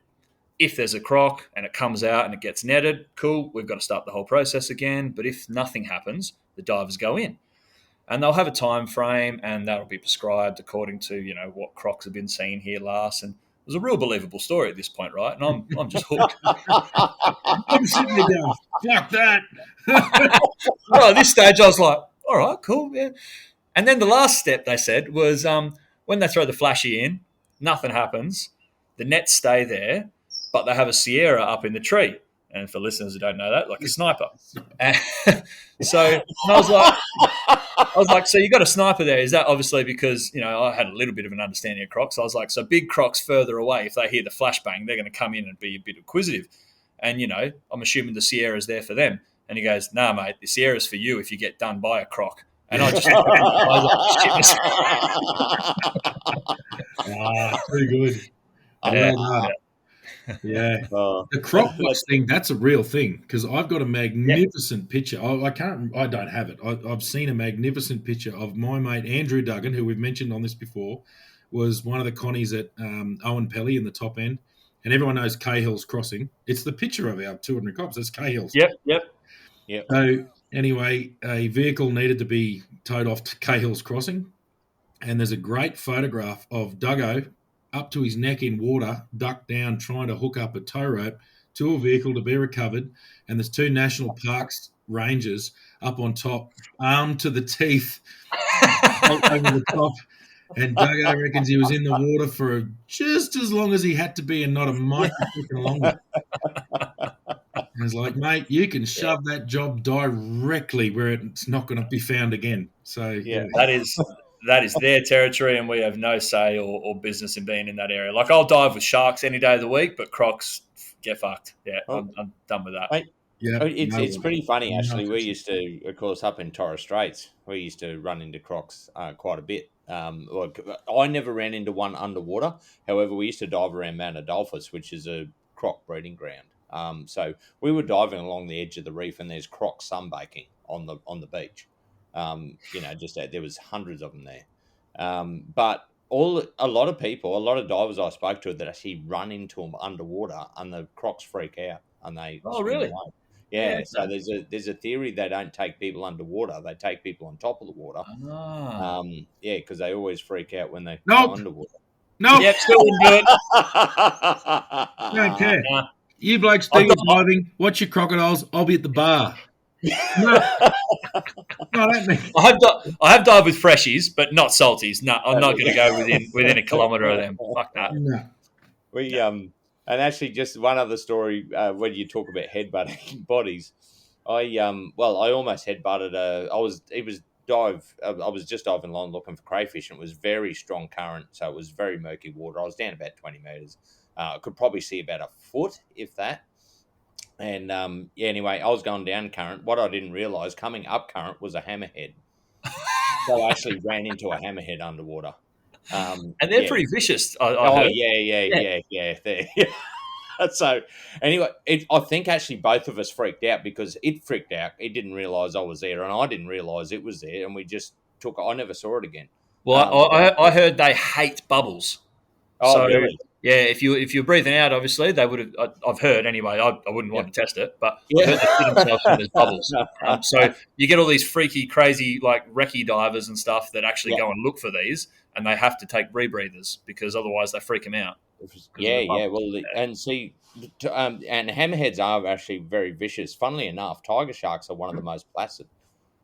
Speaker 3: If there's a croc and it comes out and it gets netted, cool, we've got to start the whole process again. But if nothing happens, the divers go in. And they'll have a time frame, and that'll be prescribed according to, you know, what crocs have been seen here last. And it was a real believable story at this point, right? And I'm just hooked.
Speaker 2: I'm sitting there going, fuck that.
Speaker 3: Well, at this stage, I was like, all right, cool, yeah. And then the last step, they said, was when they throw the flashy in, nothing happens. The nets stay there, but they have a Sierra up in the tree. And for listeners who don't know that, like a sniper. And I was like, so you got a sniper there. Is that obviously because, you know, I had a little bit of an understanding of crocs. I was like, so big crocs further away, if they hear the flashbang, they're going to come in and be a bit inquisitive. And, you know, I'm assuming the Sierra's there for them. And he goes, nah, mate, the Sierra's for you if you get done by a croc. And I just,
Speaker 2: pretty good. Yeah. The croc watch thing, that's a real thing, because I've got a magnificent picture. I don't have it. I've seen a magnificent picture of my mate Andrew Duggan, who we've mentioned on this before, was one of the connies at Owen Pelly in the top end. And everyone knows Cahill's Crossing. It's the picture of our 200 cops. It's Cahill's.
Speaker 3: Yep.
Speaker 2: So anyway, a vehicle needed to be towed off to Cahill's Crossing. And there's a great photograph of Duggo up to his neck in water, ducked down, trying to hook up a tow rope to a vehicle to be recovered. And there's 2 National Parks rangers up on top, armed to the teeth over the top. And Duggo reckons he was in the water for just as long as he had to be and not a microsecond longer. I was like, mate, you can shove that job directly where it's not going to be found again. So
Speaker 1: Yeah.
Speaker 3: That is their territory, and we have no say or business in being in that area. Like, I'll dive with sharks any day of the week, but crocs, get fucked. Yeah,
Speaker 1: Oh.
Speaker 3: I'm done with that.
Speaker 1: Mate,
Speaker 2: yeah,
Speaker 1: it's pretty funny actually.
Speaker 2: No,
Speaker 1: We used to, of course, up in Torres Straits, we used to run into crocs quite a bit. Like, I never ran into one underwater. However, we used to dive around Mount Adolphus, which is a croc breeding ground. So we were diving along the edge of the reef, and there's crocs sunbaking on the beach. Just there was hundreds of them there. But a lot of people, a lot of divers I spoke to that actually run into them underwater, and the crocs freak out and they
Speaker 3: Oh,
Speaker 1: swim
Speaker 3: really?
Speaker 1: away. Yeah,
Speaker 3: Yeah,
Speaker 1: so there's a theory they don't take people underwater; they take people on top of the water.
Speaker 3: Ah.
Speaker 1: Because they always freak out when they
Speaker 2: Nope.
Speaker 1: go underwater.
Speaker 2: no,
Speaker 3: Yep, still wouldn't do it.
Speaker 2: don't care.
Speaker 3: Nah.
Speaker 2: You blokes do your diving, watch your crocodiles. I'll be at the bar. No, I don't mean.
Speaker 3: I have dived with freshies, but not salties. No, I'm not going to go within a kilometre of them. Fuck that.
Speaker 2: No.
Speaker 1: And actually, just one other story when you talk about headbutting bodies, I almost headbutted I was just diving along looking for crayfish, and it was very strong current, so it was very murky water. I was down about 20 meters. I could probably see about a foot, if that. And anyway, I was going down current. What I didn't realize, coming up current was a hammerhead. So I actually ran into a hammerhead underwater.
Speaker 3: And they're pretty vicious. I heard.
Speaker 1: Yeah. So anyway, I think actually both of us freaked out because it freaked out. It didn't realize I was there, and I didn't realize it was there, and we just took it. I never saw it again.
Speaker 3: Well, I heard they hate bubbles.
Speaker 1: Oh,
Speaker 3: So,
Speaker 1: really?
Speaker 3: yeah, if you're breathing out, obviously they would have. I've heard anyway. I wouldn't want to test it, but I heard they shit themselves when there's bubbles. So you get all these freaky, crazy, like recce divers and stuff that actually go and look for these, and they have to take rebreathers because otherwise they freak them out.
Speaker 1: Yeah. Well, and see, and hammerheads are actually very vicious. Funnily enough, tiger sharks are one of the most placid.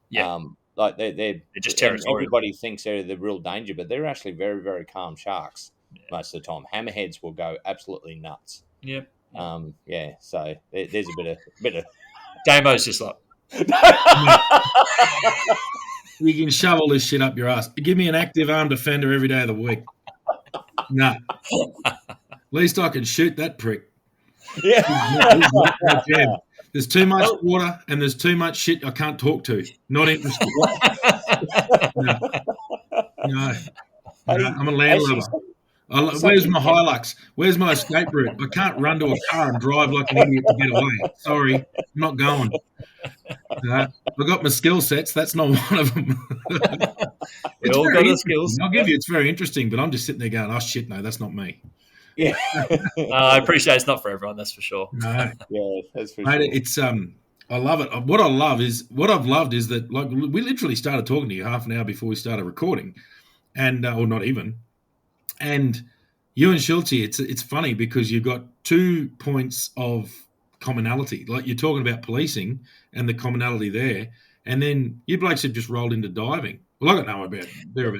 Speaker 3: Yeah.
Speaker 1: Like they're
Speaker 3: just territorial.
Speaker 1: Everybody thinks they're the real danger, but they're actually very, very calm sharks most of the time. Hammerheads will go absolutely nuts.
Speaker 3: Yeah.
Speaker 1: So there's a bit of
Speaker 3: Damo's just like,
Speaker 2: You can shovel this shit up your ass. Give me an active armed defender every day of the week. Nah. At least I can shoot that prick.
Speaker 1: Yeah.
Speaker 2: There's too much water and there's too much shit I can't talk to. Not interested. No. I'm a landlubber. Where's my Hilux? Where's my escape route? I can't run to a car and drive like an idiot to get away. Sorry, I'm not going. I've got my skill sets. That's not one of them.
Speaker 3: we all got the skills.
Speaker 2: I'll give you. It's very interesting, but I'm just sitting there going, "Oh shit, no, that's not me."
Speaker 1: Yeah.
Speaker 3: I appreciate it's not for everyone. That's for sure.
Speaker 2: No.
Speaker 1: Yeah, that's for
Speaker 2: Mate,
Speaker 1: sure.
Speaker 2: it's I love it. What I've loved is that, like, we literally started talking to you half an hour before we started recording, and or not even. And you and Schultzy, it's funny because you've got 2 points of commonality. Like, you're talking about policing and the commonality there, and then you blokes have just rolled into diving. Well, I don't know about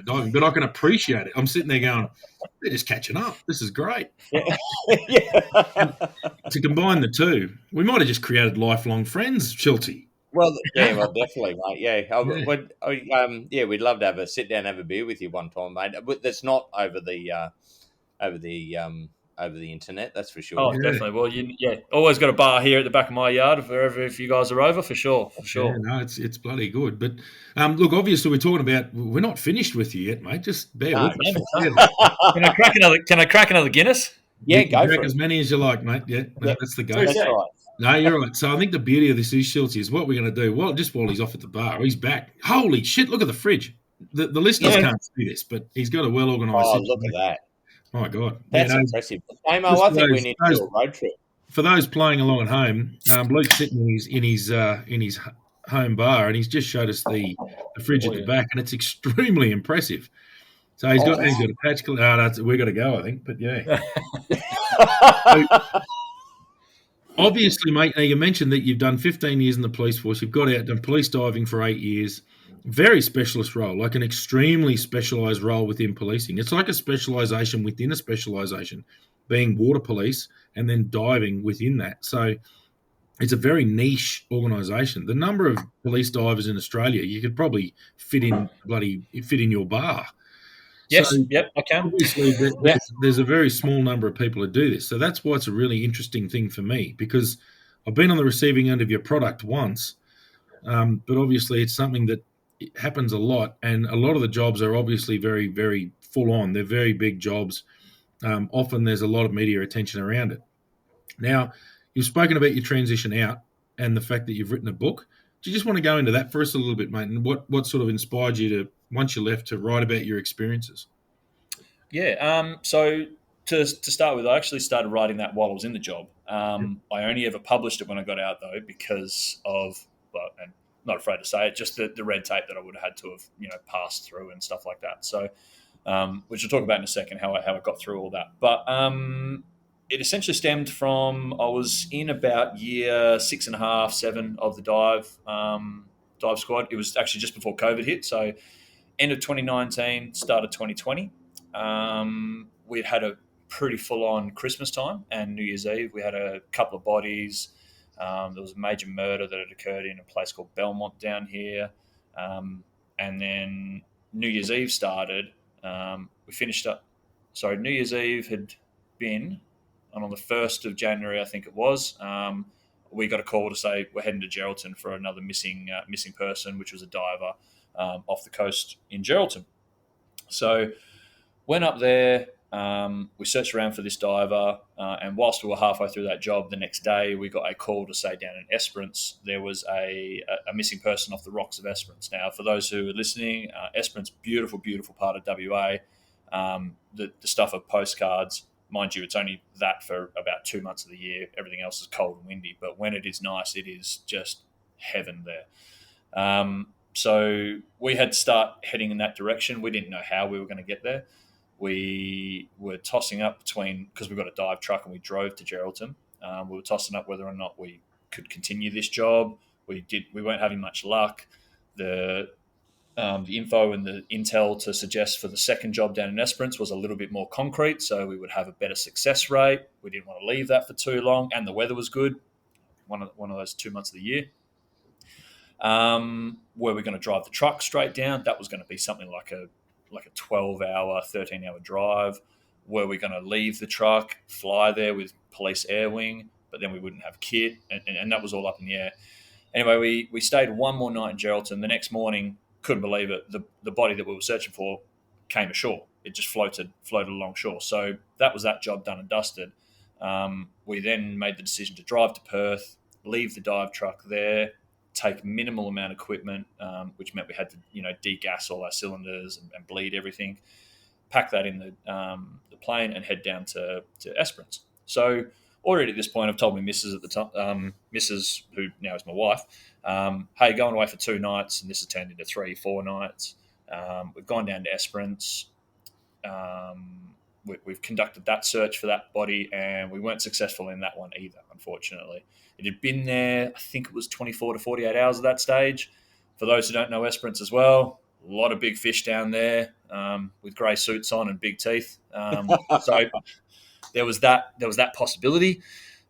Speaker 2: diving, but I can appreciate it. I'm sitting there going, they're just catching up. This is great. To combine the two, we might have just created lifelong friends, Schultzy.
Speaker 1: Well, definitely, mate. Yeah, we'd love to have a sit down, have a beer with you one time, mate. But that's not over the internet. That's for sure.
Speaker 3: Oh, definitely. Well, always got a bar here at the back of my yard if you guys are over, for sure.
Speaker 2: Yeah, no, it's bloody good. But look, obviously we're not finished with you yet, mate. Just bear with us.
Speaker 3: Can I crack another Guinness?
Speaker 1: Yeah,
Speaker 2: you can
Speaker 1: go
Speaker 2: crack
Speaker 1: for
Speaker 2: as
Speaker 1: it.
Speaker 2: many as you like, mate. Yeah, that's the go.
Speaker 1: That's right.
Speaker 2: No, you're right. So I think the beauty of this is, Schultzy, is what we're going to do. Well, just while he's off at the bar, he's back. Holy shit! Look at the fridge. The listeners can't see this, but he's got a well organised.
Speaker 1: Oh, look at that!
Speaker 2: Oh my god,
Speaker 1: that's impressive. Damo, I think we need to do a road trip.
Speaker 2: For those playing along at home, Luke's sitting in his home bar, and he's just showed us the fridge at the back, and it's extremely impressive. So he's got a patch. We've got to go, I think. But yeah. Obviously, mate, now you mentioned that you've done 15 years in the police force. You've got out, done police diving for 8 years. Very specialist role, like an extremely specialised role within policing. It's like a specialisation within a specialisation, being water police and then diving within that. So it's a very niche organisation. The number of police divers in Australia, you could probably fit in your bar. So
Speaker 3: Yes, yep, I can.
Speaker 2: obviously,
Speaker 3: Yeah,
Speaker 2: there's a very small number of people who do this. So that's why it's a really interesting thing for me, because I've been on the receiving end of your product once, but obviously it's something that happens a lot, and a lot of the jobs are obviously very, very full on. They're very big jobs. Often there's a lot of media attention around it. Now, you've spoken about your transition out and the fact that you've written a book. Do you just want to go into that for us a little bit, mate? And what sort of inspired you to, once you left, to write about your experiences?
Speaker 3: yeah. So to start with, I actually started writing that while I was in the job. I only ever published it when I got out, though, because of, well, and not afraid to say it, just the red tape that I would have had to have passed through and stuff like that. So, which I'll talk about in a second, how I got through all that. But it essentially stemmed from, I was in about year 6.5, 7 of the dive squad. It was actually just before COVID hit, so end of 2019, start of 2020. We'd had a pretty full-on Christmas time and New Year's Eve. We had a couple of bodies. There was a major murder that had occurred in a place called Belmont down here. And then New Year's Eve started. We finished up. Sorry, New Year's Eve had been, and on the 1st of January, I think it was, we got a call to say we're heading to Geraldton for another missing person, which was a diver off the coast in Geraldton. So went up there. We searched around for this diver, and whilst we were halfway through that job, the next day we got a call to say down in Esperance there was a missing person off the rocks of Esperance. Now, for those who are listening, Esperance, beautiful, beautiful part of WA. The stuff of postcards, mind you, it's only that for about 2 months of the year. Everything else is cold and windy, but when it is nice, it is just heaven there. So we had to start heading in that direction. We didn't know how we were going to get there. We were tossing up between, because we've got a dive truck and we drove to Geraldton. We were tossing up whether or not we could continue this job. We weren't having much luck. The info and the intel to suggest for the second job down in Esperance was a little bit more concrete, so we would have a better success rate. We didn't want to leave that for too long, and the weather was good. One of those 2 months of the year. Were we going to drive the truck straight down? That was going to be something like a 12-hour, 13-hour drive. Were we going to leave the truck, fly there with police air wing, but then we wouldn't have kit, and that was all up in the air. Anyway, we stayed one more night in Geraldton. The next morning, couldn't believe it, the body that we were searching for came ashore. It just floated along shore. So that was that job done and dusted. We then made the decision to drive to Perth, leave the dive truck there, take minimal amount of equipment, which meant we had to, degas all our cylinders and bleed everything, pack that in the plane and head down to Esperance. So already at this point, I've told my missus at the time, missus who now is my wife, hey, going away for 2 nights, and this has turned into 3-4 nights. We've gone down to Esperance. We've conducted that search for that body, and we weren't successful in that one either, unfortunately. It had been there, I think it was 24 to 48 hours at that stage. For those who don't know Esperance as well, a lot of big fish down there with grey suits on and big teeth. So there was that possibility.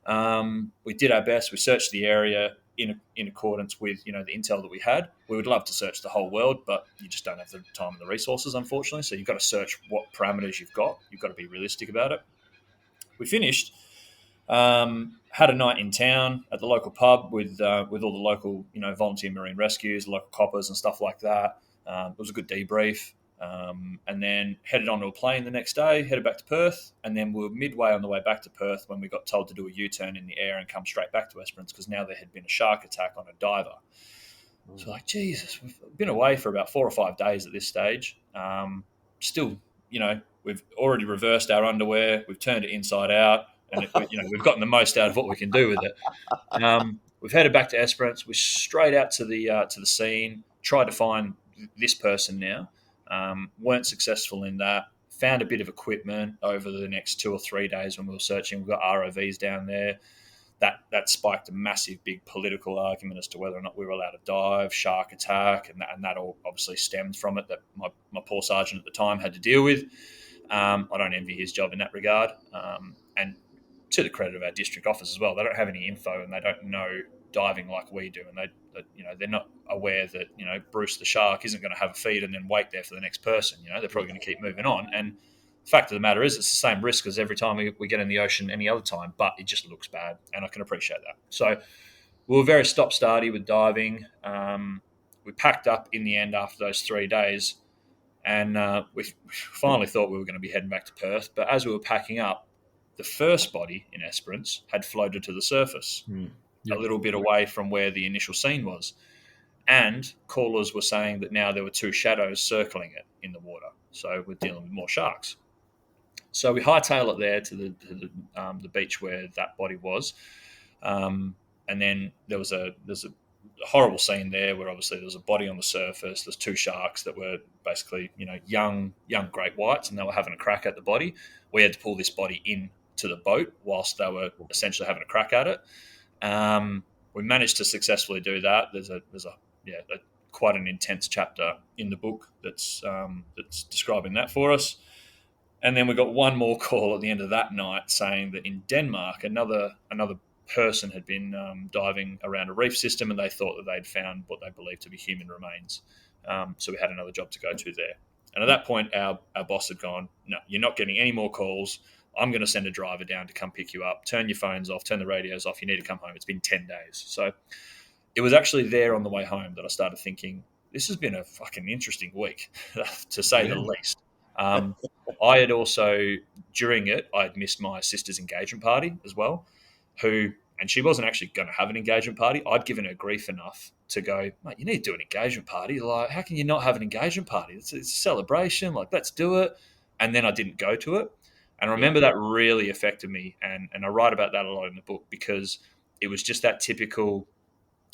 Speaker 3: We did our best. We searched the area in accordance with the intel that we had. We would love to search the whole world, but you just don't have the time and the resources, unfortunately. So you've got to search what parameters you've got. You've got to be realistic about it. We finished. Had a night in town at the local pub with all the local volunteer marine rescues, local coppers and stuff like that. It was a good debrief. And then headed onto a plane the next day, headed back to Perth, and then we were midway on the way back to Perth when we got told to do a U-turn in the air and come straight back to Esperance because now there had been a shark attack on a diver. So like, Jesus, we've been away for about 4 or 5 days at this stage. Still, we've already reversed our underwear, we've turned it inside out, and we've gotten the most out of what we can do with it. We've headed back to Esperance. We're straight out to the scene, tried to find this person now. Weren't successful in that. Found a bit of equipment over the next 2 or 3 days when we were searching. We've got ROVs down there. that spiked a massive, big political argument as to whether or not we were allowed to dive, shark attack, and that all obviously stemmed from it that my poor sergeant at the time had to deal with. I don't envy his job in that regard. And to the credit of our district office as well, they don't have any info and they don't know diving like we do, and they're not aware that Bruce the shark isn't going to have a feed and then wait there for the next person. They're probably going to keep moving on. And the fact of the matter is, it's the same risk as every time we get in the ocean any other time, but it just looks bad, and I can appreciate that. So we were very stop-starty with diving. We packed up in the end after those 3 days, and we finally thought we were going to be heading back to Perth. But as we were packing up, the first body in Esperance had floated to the surface, a little bit away from where the initial scene was. And callers were saying that now there were 2 shadows circling it in the water. So we're dealing with more sharks. So we hightail it there to the beach where that body was. And then there's a horrible scene there where obviously there's a body on the surface. There's 2 sharks that were basically, young great whites, and they were having a crack at the body. We had to pull this body into the boat whilst they were essentially having a crack at it. We managed to successfully do that. There's quite an intense chapter in the book that's describing that for us. And then we got one more call at the end of that night saying that in Denmark, another person had been diving around a reef system, and they thought that they'd found what they believed to be human remains. So we had another job to go to there. And at that point, our boss had gone, "No, you're not getting any more calls. I'm going to send a driver down to come pick you up. Turn your phones off, turn the radios off. You need to come home. It's been 10 days. So it was actually there on the way home that I started thinking, this has been a fucking interesting week, to say the least. I had also, during it, I had missed my sister's engagement party as well, and she wasn't actually going to have an engagement party. I'd given her grief enough to go, mate, you need to do an engagement party. Like, how can you not have an engagement party? It's a celebration. Like, let's do it. And then I didn't go to it. And I remember that really affected me. And I write about that a lot in the book, because it was just that typical,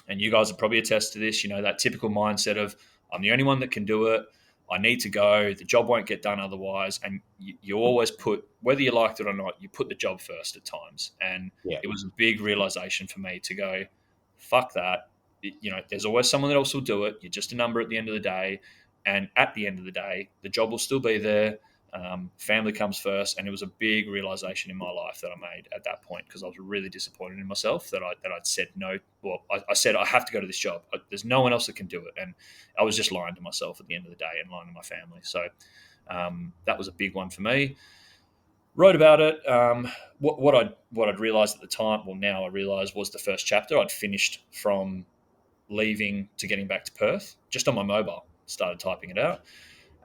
Speaker 3: and you guys would probably attest to this, that typical mindset of, I'm the only one that can do it. I need to go. The job won't get done otherwise. And you always put, whether you liked it or not, you put the job first at times. And it was a big realization for me to go, fuck that. There's always someone else will do it. You're just a number at the end of the day. And at the end of the day, the job will still be there. Family comes first. And it was a big realization in my life that I made at that point, because I was really disappointed in myself that I'd said no. Well, I said, I have to go to this job. There's no one else that can do it. And I was just lying to myself at the end of the day and lying to my family. So that was a big one for me. Wrote about it. What I'd realized at the time, well, now I realize, was the first chapter. I'd finished from leaving to getting back to Perth just on my mobile, started typing it out.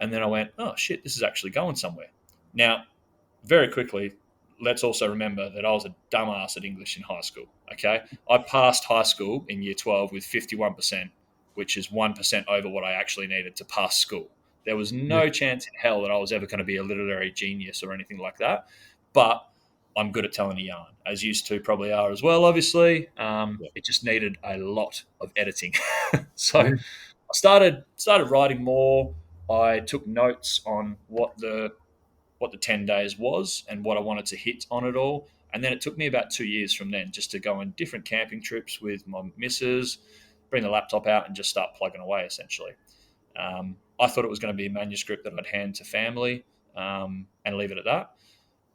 Speaker 3: And then I went, oh, shit, this is actually going somewhere. Now, very quickly, let's also remember that I was a dumbass at English in high school, okay? I passed high school in year 12 with 51%, which is 1% over what I actually needed to pass school. There was no chance in hell that I was ever going to be a literary genius or anything like that. But I'm good at telling a yarn, as you two probably are as well, obviously. It just needed a lot of editing. So I started writing more. I took notes on what the 10 days was and what I wanted to hit on it all. And then it took me about 2 years from then just to go on different camping trips with my missus, bring the laptop out and just start plugging away, essentially. I thought it was going to be a manuscript that I'd hand to family and leave it at that.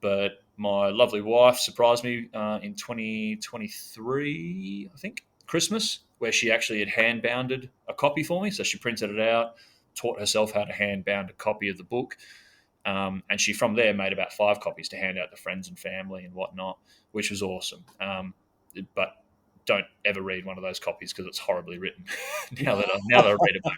Speaker 3: But my lovely wife surprised me in 2023, I think, Christmas, where she actually had hand-bounded a copy for me. So she printed it out, taught herself how to hand-bound a copy of the book. And she, from there, made about 5 copies to hand out to friends and family and whatnot, which was awesome. But don't ever read one of those copies because it's horribly written. now that I read it back.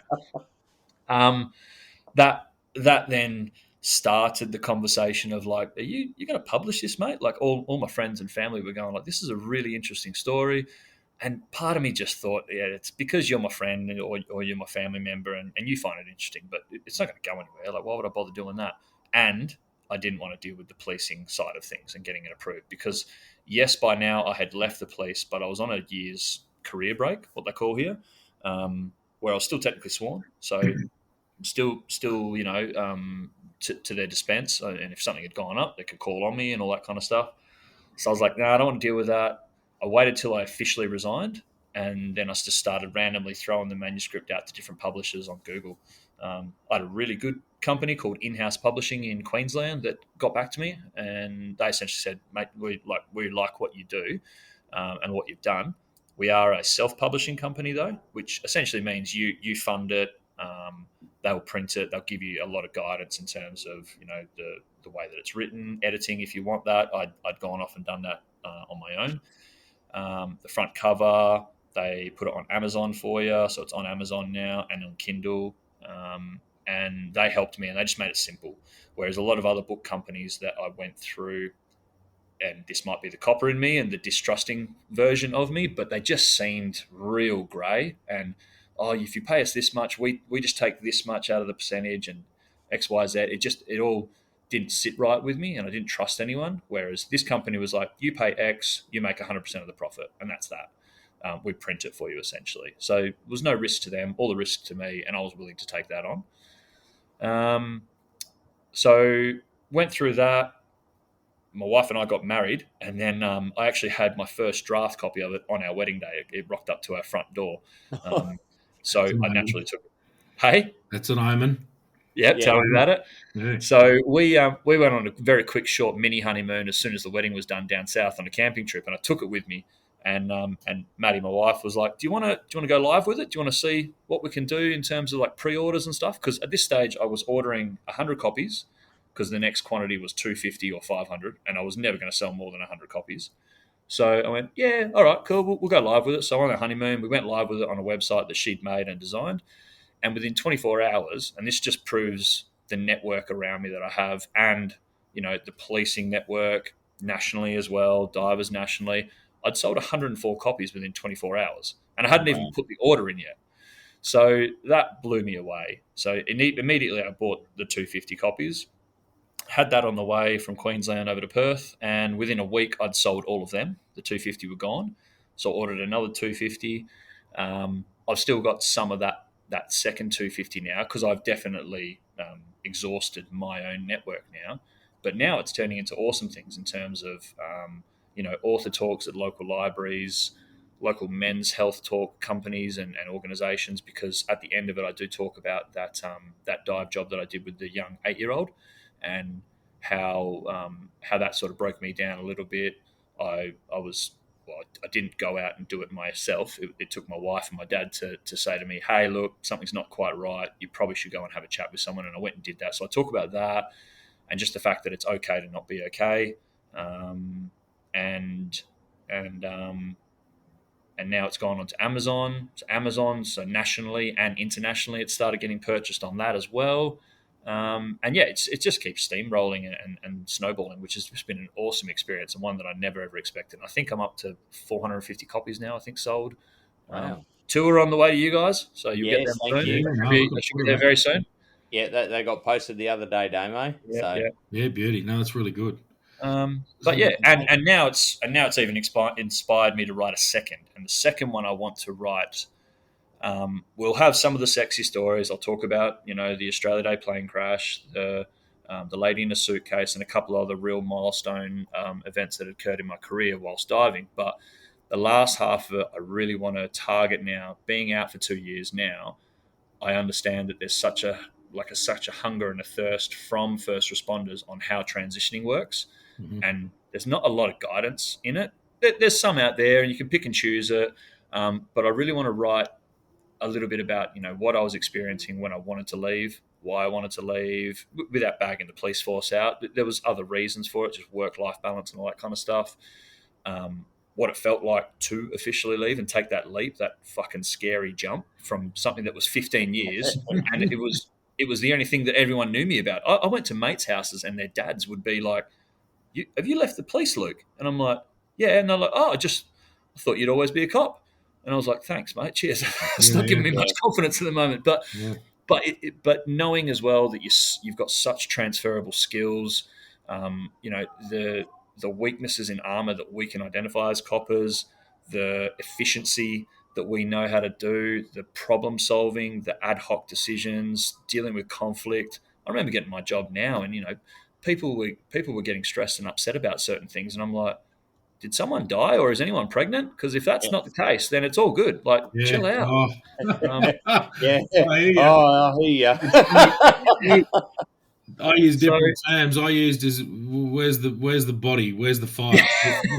Speaker 3: That then started the conversation of like, are you going to publish this, mate? Like all my friends and family were going like, this is a really interesting story. And part of me just thought, yeah, it's because you're my friend or you're my family member and you find it interesting, but it's not going to go anywhere. Like, why would I bother doing that? And I didn't want to deal with the policing side of things and getting it approved because, yes, by now I had left the police, but I was on a year's career break, what they call here, where I was still technically sworn. So still, to their dispense. And if something had gone up, they could call on me and all that kind of stuff. So I was like, no, I don't want to deal with that. I waited till I officially resigned, and then I just started randomly throwing the manuscript out to different publishers on Google. I had a really good company called In-House Publishing in Queensland that got back to me, and they essentially said, "Mate, we like what you do and what you've done. We are a self-publishing company, though, which essentially means you fund it. They'll print it. They'll give you a lot of guidance in terms of the way that it's written, editing. If you want that, I'd gone off and done that on my own. The front cover, they put it on Amazon for you, so it's on Amazon now and on Kindle. And they helped me, and they just made it simple. Whereas a lot of other book companies that I went through, and this might be the copper in me and the distrusting version of me, but they just seemed real grey. And if you pay us this much, we just take this much out of the percentage and X, Y, Z. It all didn't sit right with me, and I didn't trust anyone. Whereas this company was like, you pay X, you make 100% of the profit, and that's that. We print it for you essentially. So there was no risk to them, all the risk to me, and I was willing to take that on. So went through that. My wife and I got married, and then I actually had my first draft copy of it on our wedding day. It rocked up to our front door. So I naturally took it. Hey?
Speaker 2: That's an omen.
Speaker 3: Yep,
Speaker 1: Yeah.
Speaker 3: tell me about it.
Speaker 2: Yeah.
Speaker 3: So we went on a very quick, short mini honeymoon as soon as the wedding was done down south on a camping trip, and I took it with me. And Maddie, my wife, was like, "Do you want to go live with it? Do you want to see what we can do in terms of like pre-orders and stuff?" Because at this stage, I was ordering 100 copies because the next quantity was 250 or 500, and I was never going to sell more than 100 copies. So I went, "Yeah, all right, cool. We'll go live with it." So on our honeymoon, we went live with it on a website that she'd made and designed. And within 24 hours, and this just proves the network around me that I have, and the policing network nationally as well, divers nationally, I'd sold 104 copies within 24 hours, and I hadn't even put the order in yet. So that blew me away. So immediately I bought the 250 copies, had that on the way from Queensland over to Perth, and within a week I'd sold all of them. The 250 were gone, so I ordered another 250. I've still got some of that second 250 now because I've definitely exhausted my own network now. But now it's turning into awesome things in terms of author talks at local libraries, local men's health talk companies and organisations. Because at the end of it, I do talk about that dive job that I did with the young 8-year-old, and how that sort of broke me down a little bit. I didn't go out and do it myself. It took my wife and my dad to say to me, "Hey, look, something's not quite right. You probably should go and have a chat with someone." And I went and did that. So I talk about that, and just the fact that it's okay to not be okay. And now it's gone on to Amazon. So nationally and internationally, it started getting purchased on that as well. It just keeps steamrolling and snowballing, which has just been an awesome experience, and one that I never ever expected. I think I'm up to 450 copies now, I think, sold.
Speaker 1: Wow.
Speaker 3: 2 are on the way to you guys, so you'll get them
Speaker 1: Thank
Speaker 3: soon.
Speaker 1: you.
Speaker 3: I should be there very soon.
Speaker 1: Yeah, they got posted the other day, Damo.
Speaker 2: Yeah, beauty. No, it's really good.
Speaker 3: But yeah, and now it's even inspired me to write a second, and the second one I want to write. We'll have some of the sexy stories. I'll talk about the Australia Day plane crash, the lady in a suitcase, and a couple of other real milestone events that occurred in my career whilst diving. But the last half of it, I really want to target now. Being out for 2 years now, I understand that there's such a hunger and a thirst from first responders on how transitioning works, and there's not a lot of guidance in it. There's some out there, and you can pick and choose it. But I really want to write a little bit about what I was experiencing when I wanted to leave, why I wanted to leave, without bagging the police force out. There was other reasons for it, just work-life balance and all that kind of stuff. What it felt like to officially leave and take that leap, that fucking scary jump from something that was 15 years, and it was the only thing that everyone knew me about. I went to mates' houses, and their dads would be like, "Have you left the police, Luke?" And I'm like, "Yeah." And they're like, "Oh, I thought you'd always be a cop." And I was like, "Thanks, mate. Cheers." It's not giving me much confidence at the moment, but knowing as well that you've got such transferable skills, the weaknesses in armor that we can identify as coppers, the efficiency that we know how to do, the problem solving, the ad hoc decisions, dealing with conflict. I remember getting my job now, and people were getting stressed and upset about certain things, and I'm like, did someone die or is anyone pregnant? Because if that's not the case, then it's all good. Like,
Speaker 2: Yeah.
Speaker 3: chill out.
Speaker 2: Oh.
Speaker 1: Yeah.
Speaker 2: I hear you.
Speaker 1: Oh, I hear
Speaker 2: It's funny.
Speaker 1: you.
Speaker 2: I use
Speaker 3: So
Speaker 2: different terms. I used as where's the body? Where's the fire?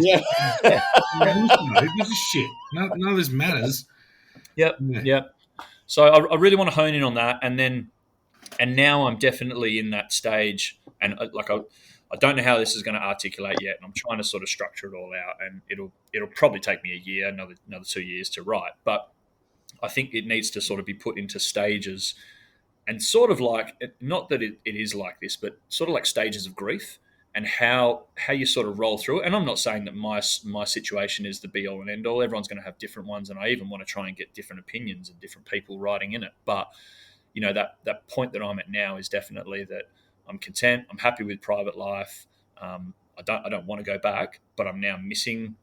Speaker 1: Yeah.
Speaker 3: yeah,
Speaker 2: Who gives a shit? None of this matters.
Speaker 3: yep,
Speaker 2: Yeah.
Speaker 3: yep. So I really want to hone in on that, and now I'm definitely in that stage, and I don't know how this is going to articulate yet, and I'm trying to sort of structure it all out, and it'll probably take me a year, another 2 years to write, but I think it needs to sort of be put into stages, and sort of like, not that it is like this, but sort of like stages of grief, and how you sort of roll through it. And I'm not saying that my situation is the be all and end all. Everyone's going to have different ones, and I even want to try and get different opinions and different people writing in it. But that point that I'm at now is definitely that I'm content. I'm happy with private life. I don't want to go back, but I'm now missing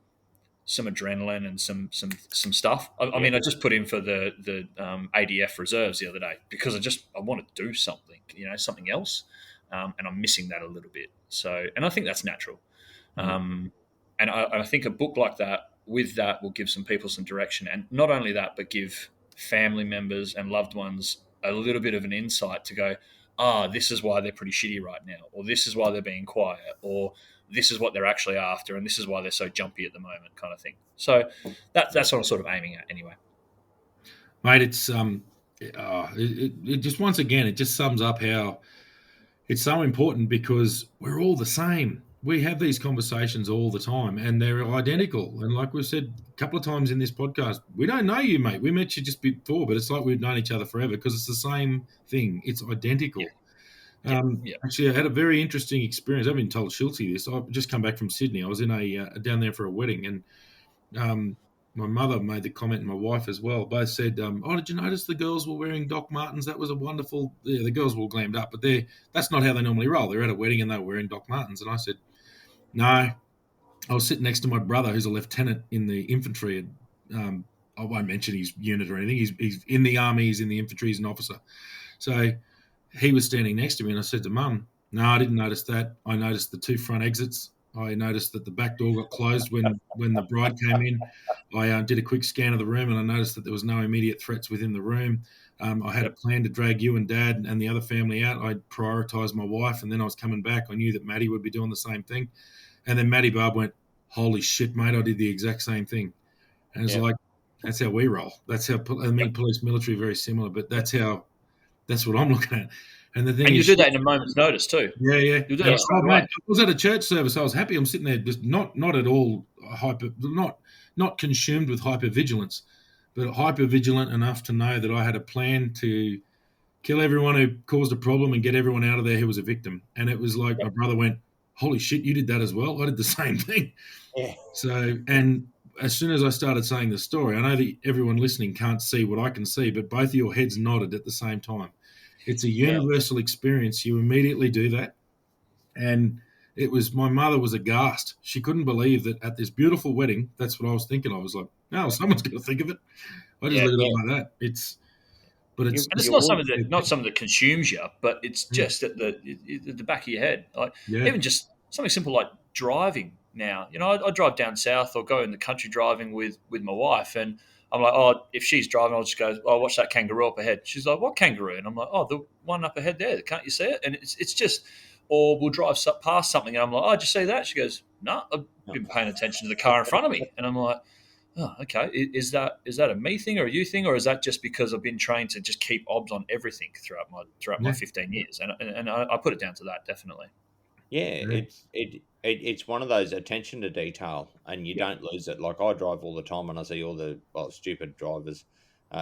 Speaker 3: some adrenaline and some stuff. I mean, I just put in for the ADF reserves the other day because I want to do something, something else, and I'm missing that a little bit. So, and I think that's natural. And I think a book like that, with that, will give some people some direction, and not only that, but give family members and loved ones a little bit of an insight to go, this is why they're pretty shitty right now, or this is why they're being quiet, or this is what they're actually after, and this is why they're so jumpy at the moment, kind of thing. So that's what I'm sort of aiming at, anyway.
Speaker 2: Mate, it just, once again, it just sums up how it's so important, because we're all the same. We have these conversations all the time, and they're identical. And like we've said a couple of times in this podcast, we don't know you, mate. We met you just before, but it's like we've known each other forever, because it's the same thing. It's identical. Actually, I had a very interesting experience. I've been told Schultzy this. I've just come back from Sydney. I was in down there for a wedding, and my mother made the comment, and my wife as well. Both said, did you notice the girls were wearing Doc Martens? That was a wonderful... Yeah, the girls were all glammed up, but that's not how they normally roll. They're at a wedding and they were wearing Doc Martens. And I said, no. I was sitting next to my brother, who's a lieutenant in the infantry. And I won't mention his unit or anything. He's in the army. He's in the infantry. He's an officer. So he was standing next to me, and I said to Mum, no, I didn't notice that. I noticed the two front exits. I noticed that the back door got closed when the bride came in. I did a quick scan of the room, and I noticed that there was no immediate threats within the room. I had a plan to drag you and Dad and the other family out. I prioritised my wife, and then I was coming back. I knew that Maddie would be doing the same thing. And then Maddie Barb went, holy shit, mate, I did the exact same thing. And it's like, that's how we roll. That's how, police, military, very similar, but that's what I'm looking at. And the thing
Speaker 3: and
Speaker 2: is,
Speaker 3: you do that in a moment's notice too.
Speaker 2: Yeah.
Speaker 3: You do that straight away.
Speaker 2: Mate, I was at a church service. I was happy. I'm sitting there, just not at all not consumed with hypervigilance, but hypervigilant enough to know that I had a plan to kill everyone who caused a problem and get everyone out of there who was a victim. And it was like, my brother went, holy shit, you did that as well? I did the same thing.
Speaker 1: Yeah.
Speaker 2: So, and as soon as I started saying the story, I know that everyone listening can't see what I can see, but both of your heads nodded at the same time. It's a universal experience. You immediately do that. And my mother was aghast. She couldn't believe that at this beautiful wedding, that's what I was thinking. I was like, no, someone's going to think of it. I just look at it like that. It's
Speaker 3: not something that consumes you, but it's just at the back of your head. Like even just something simple like driving now. I drive down south or go in the country driving with my wife, and I'm like, if she's driving, I'll just go, watch that kangaroo up ahead. She's like, what kangaroo? And I'm like, the one up ahead there. Can't you see it? And it's just, or we'll drive past something, and I'm like, did you see that? She goes, no, I've been paying attention to the car in front of me. And I'm like, okay. Is that a me thing or a you thing, or is that just because I've been trained to just keep obs on everything throughout my 15 years? And I put it down to that, definitely.
Speaker 1: Yeah, it's one of those attention to detail, and you don't lose it. Like, I drive all the time, and I see all the stupid drivers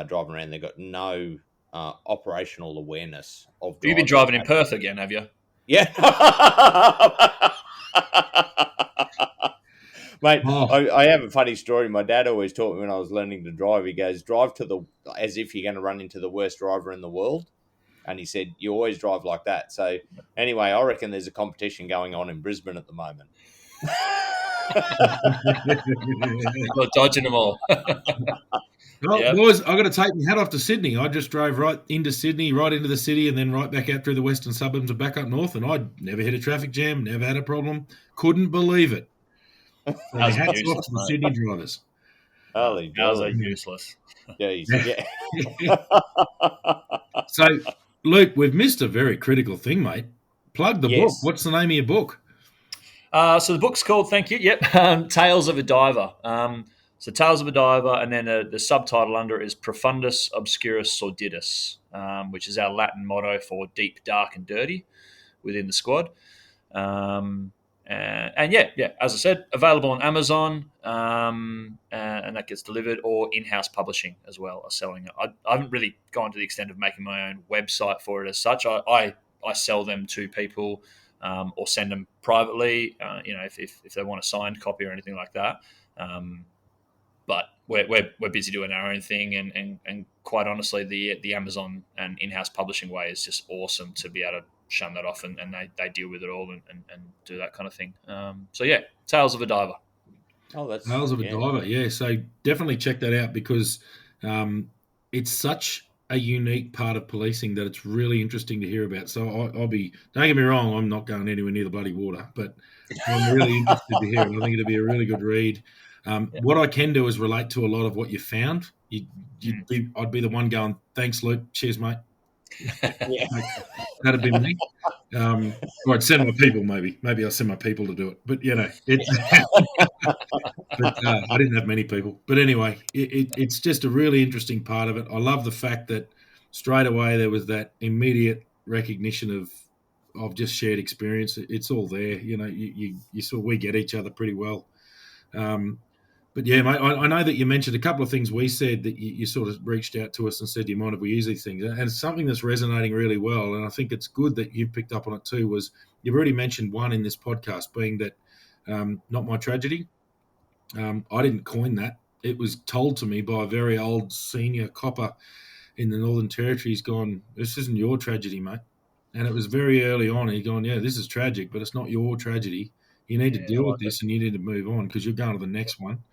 Speaker 1: driving around. They've got no operational awareness of driving.
Speaker 3: You've been driving in Perth again, have you?
Speaker 1: Yeah. Mate, I have a funny story. My dad always taught me when I was learning to drive. He goes, drive as if you're going to run into the worst driver in the world. And he said, you always drive like that. So anyway, I reckon there's a competition going on in Brisbane at the moment.
Speaker 3: We're dodging them all.
Speaker 2: Well, boys, I've got to take my hat off to Sydney. I just drove right into Sydney, right into the city, and then right back out through the western suburbs and back up north. And I'd never hit a traffic jam, never had a problem. Couldn't believe it. So
Speaker 3: That was
Speaker 2: hats off
Speaker 3: useless,
Speaker 2: to the
Speaker 3: mate.
Speaker 2: Sydney drivers.
Speaker 1: Holy
Speaker 3: Ours are
Speaker 1: moly.
Speaker 3: useless.
Speaker 1: Jeez. Yeah.
Speaker 2: So, Luke, we've missed a very critical thing, mate. Plug the book.
Speaker 1: Yes.
Speaker 2: What's the name of your book?
Speaker 3: So the book's called, thank you, yep, Tales of a Diver. So Tales of a Diver, and then the subtitle under it is Profundus Obscurus Sordidus, which is our Latin motto for deep, dark, and dirty within the squad. And yeah, as I said, available on Amazon, and that gets delivered, or in-house publishing as well are selling it. I haven't really gone to the extent of making my own website for it as such. I sell them to people, or send them privately, if they want a signed copy or anything like that. But we're busy doing our own thing, and quite honestly, the Amazon and in-house publishing way is just awesome to be able to shun that off, and they deal with it all and do that kind of thing. So yeah, Tales of a Diver.
Speaker 1: Oh, that's
Speaker 2: Tales of a
Speaker 1: yeah.
Speaker 2: Diver. Yeah, so definitely check that out because it's such a unique part of policing that it's really interesting to hear about. So I'll be, don't get me wrong, I'm not going anywhere near the bloody water, but I'm really interested to hear it. I think it'll be a really good read. What I can do is relate to a lot of what you found. I'd be the one going, thanks, Luke. Cheers, mate.
Speaker 1: Yeah.
Speaker 2: That'd be me. Or I'd send my people, maybe. Maybe I'll send my people to do it. But, it's but I didn't have many people. But anyway, it's just a really interesting part of it. I love the fact that straight away there was that immediate recognition of just shared experience. It's all there. You sort of, we get each other pretty well. But yeah, mate, I know that you mentioned a couple of things we said that you sort of reached out to us and said, do you mind if we use these things? And it's something that's resonating really well. And I think it's good that you've picked up on it too, was you've already mentioned one in this podcast being that not my tragedy. I didn't coin that. It was told to me by a very old senior copper in the Northern Territory. He's gone, this isn't your tragedy, mate. And it was very early on. He's gone, yeah, this is tragic, but it's not your tragedy. You need to deal with this and you need to move on because you're going to the next one.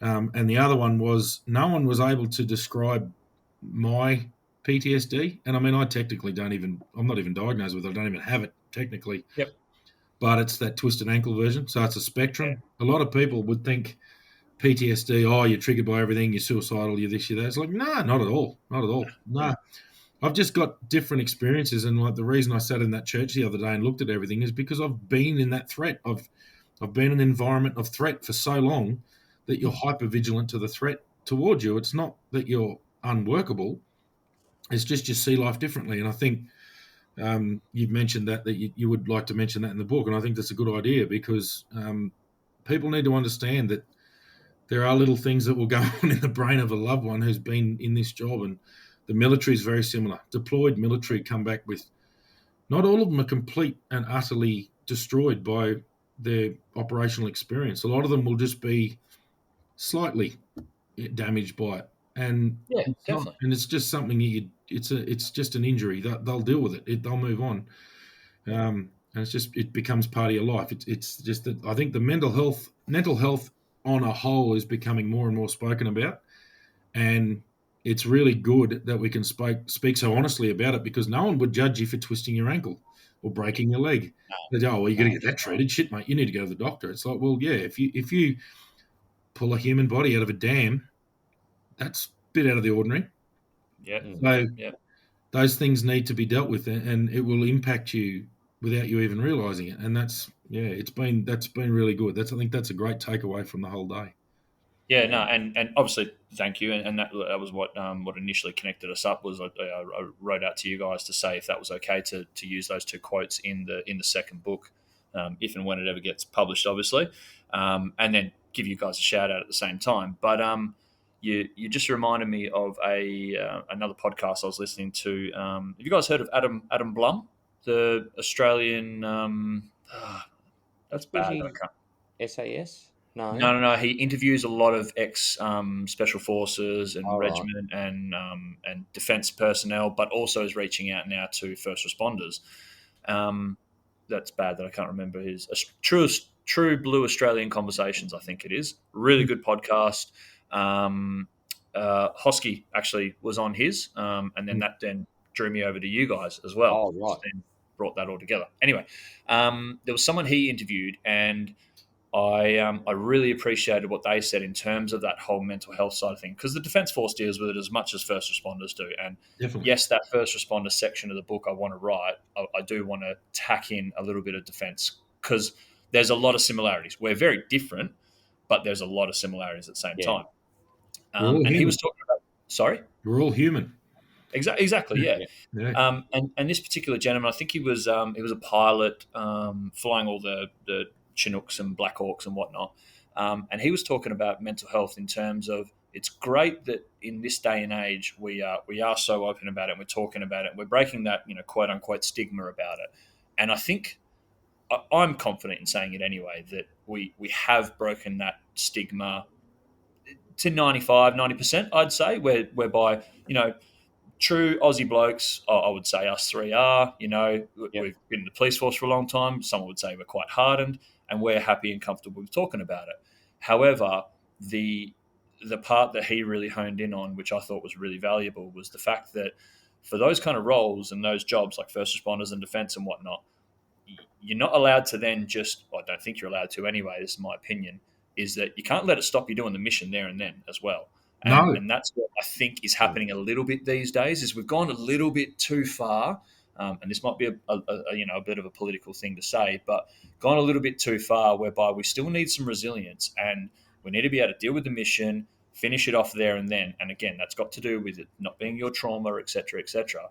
Speaker 2: And the other one was no one was able to describe my PTSD. And I mean, I technically I'm not even diagnosed with it. I don't even have it technically.
Speaker 3: Yep.
Speaker 2: But it's that twisted ankle version. So it's a spectrum. Yeah. A lot of people would think PTSD, oh, you're triggered by everything, you're suicidal, you're this, you're that. It's like, nah, not at all. Not at all. Nah. I've just got different experiences. And like the reason I sat in that church the other day and looked at everything is because I've been in that threat. I've been in an environment of threat for so long that you're hyper vigilant to the threat towards you. It's not that you're unworkable. It's just you see life differently. And I think you've mentioned that you would like to mention that in the book. And I think that's a good idea because people need to understand that there are little things that will go on in the brain of a loved one who's been in this job. And the military is very similar. Deployed military come back with, not all of them are complete and utterly destroyed by their operational experience. A lot of them will just be slightly damaged by it. And
Speaker 3: yeah, definitely.
Speaker 2: And it's just something it's just an injury. They'll deal with it. They'll move on. And it becomes part of your life. It's just that I think the mental health on a whole is becoming more and more spoken about, and it's really good that we can speak so honestly about it because no one would judge you for twisting your ankle or breaking your leg. They'd go, oh, well, you're going to get that treated. Shit, mate, you need to go to the doctor. It's like, well, yeah, if you pull a human body out of a dam, that's a bit out of the ordinary.
Speaker 3: Yeah.
Speaker 2: So those things need to be dealt with, and it will impact you without you even realizing it. And that's been really good. I think that's a great takeaway from the whole day.
Speaker 3: Yeah, no, and obviously, thank you, and that was what initially connected us up. Was I wrote out to you guys to say if that was okay to use those two quotes in the second book, if and when it ever gets published, obviously, and then give you guys a shout out at the same time. But you just reminded me of another podcast I was listening to. Have you guys heard of Adam Blum, the Australian? That's bad. I can't.
Speaker 1: SAS.
Speaker 3: No. He interviews a lot of ex special forces and regiment
Speaker 1: right.
Speaker 3: and defence personnel, but also is reaching out now to first responders. That's bad that I can't remember his True Blue Australian Conversations. I think it is really good podcast. Hosky actually was on his, and then that drew me over to you guys as well.
Speaker 1: Oh, right.
Speaker 3: And brought that all together. Anyway, there was someone he interviewed and I really appreciated what they said in terms of that whole mental health side of things, because the Defence Force deals with it as much as first responders do. And
Speaker 2: Definitely.
Speaker 3: yes, that first responder section of the book I want to write, I do want to tack in a little bit of defence, because there's a lot of similarities. We're very different, but there's a lot of similarities at the same
Speaker 1: Yeah.
Speaker 3: time.
Speaker 2: We're all
Speaker 3: And he was
Speaker 2: human.
Speaker 3: talking about, sorry?
Speaker 2: We're all human.
Speaker 3: Exactly, yeah.
Speaker 1: Yeah.
Speaker 2: Yeah.
Speaker 3: And this particular gentleman, I think he was a pilot, flying all the Chinooks and Black Hawks and whatnot. And he was talking about mental health in terms of, it's great that in this day and age we are so open about it, and we're talking about it, and we're breaking that, quote unquote, stigma about it. And I think I'm confident in saying it anyway, that we have broken that stigma to 95, 90%, I'd say, whereby, true Aussie blokes, I would say us three are.
Speaker 1: Yep.
Speaker 3: We've been in the police force for a long time. Someone would say we're quite hardened, and we're happy and comfortable with talking about it. However, the part that he really honed in on, which I thought was really valuable, was the fact that for those kind of roles and those jobs like first responders and defence and whatnot, you're not allowed to then just, well, I don't think you're allowed to anyway, this is my opinion, is that you can't let it stop you doing the mission there and then as well. And,
Speaker 2: No.
Speaker 3: and that's what I think is happening a little bit these days, is we've gone a little bit too far. And this might be a bit of a political thing to say, but gone a little bit too far, whereby we still need some resilience, and we need to be able to deal with the mission, finish it off there and then. And again, that's got to do with it not being your trauma, etc., etc.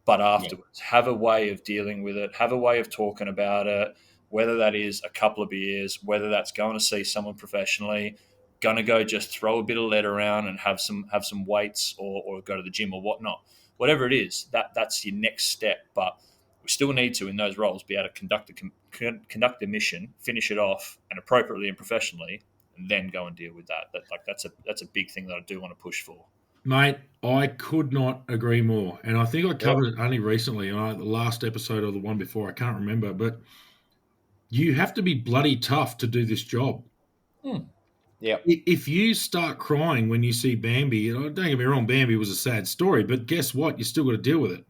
Speaker 3: But
Speaker 1: Yeah.
Speaker 3: afterwards, have a way of dealing with it, have a way of talking about it, whether that is a couple of beers, whether that's going to see someone professionally, going to go just throw a bit of lead around and have some weights, or go to the gym or whatnot. Whatever it is, that's your next step. But we still need to, in those roles, be able to conduct a mission, finish it off, and appropriately and professionally, and then go and deal with that. That's a big thing that I do want to push for.
Speaker 2: Mate, I could not agree more. And I think I
Speaker 1: Yeah.
Speaker 2: covered it only recently, the last episode or the one before, I can't remember. But you have to be bloody tough to do this job.
Speaker 1: Yeah.
Speaker 2: If you start crying when you see Bambi, don't get me wrong, Bambi was a sad story, but guess what? You still got to deal with it.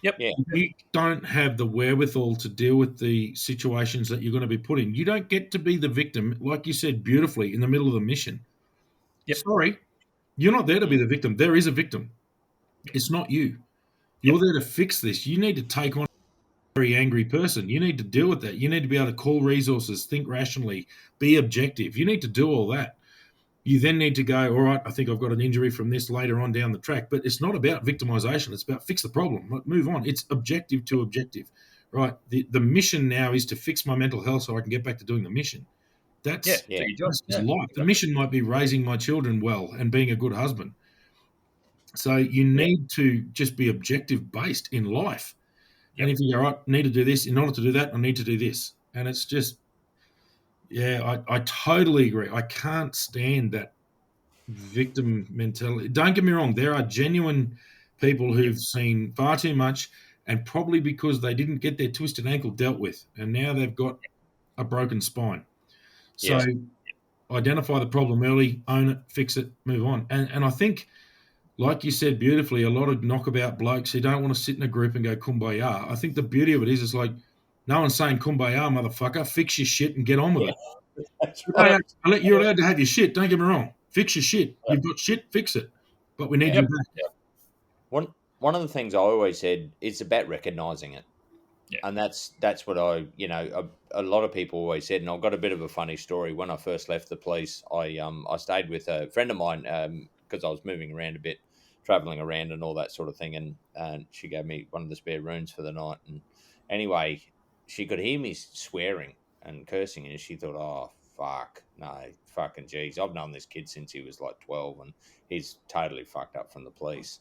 Speaker 3: Yep.
Speaker 1: Yeah.
Speaker 2: If you don't have the wherewithal to deal with the situations that you're going to be put in, you don't get to be the victim, like you said beautifully, in the middle of the mission.
Speaker 3: Yep.
Speaker 2: Sorry, you're not there to be the victim. There is a victim. It's not you. You're there to fix this. You need to take on a very angry person. You need to deal with that. You need to be able to call resources, think rationally, be objective. You need to do all that. You then need to go, all right, I think I've got an injury from this later on down the track. But it's not about victimization. It's about fix the problem. Move on. It's objective to objective, right? The mission now is to fix my mental health so I can get back to doing the mission. That's
Speaker 3: Yeah. Do your job.
Speaker 2: that's
Speaker 3: Yeah.
Speaker 2: life. The mission might be raising my children well and being a good husband. So you need to just be objective based in life. And if you go, right, I need to do this, in order to do that, I need to do this. And it's just, I totally agree. I can't stand that victim mentality. Don't get me wrong, there are genuine people who've seen far too much, and probably because they didn't get their twisted ankle dealt with, and now they've got a broken spine. So identify the problem early, own it, fix it, move on. And I think, like you said beautifully, a lot of knockabout blokes who don't want to sit in a group and go kumbaya. I think the beauty of it is, it's like, no one's saying kumbaya, motherfucker. Fix your shit and get on with it.
Speaker 1: That's right.
Speaker 2: You're allowed to have your shit. Don't get me wrong. Fix your shit. You've got shit, fix it. But we need you back.
Speaker 1: One of the things I always said, it's about recognizing it.
Speaker 3: Yeah.
Speaker 1: And that's what a lot of people always said. And I've got a bit of a funny story. When I first left the police, I stayed with a friend of mine because I was moving around a bit, traveling around and all that sort of thing. And she gave me one of the spare rooms for the night. And anyway, she could hear me swearing and cursing, and she thought, oh, fuck, no, fucking geez. I've known this kid since he was like 12, and he's totally fucked up from the police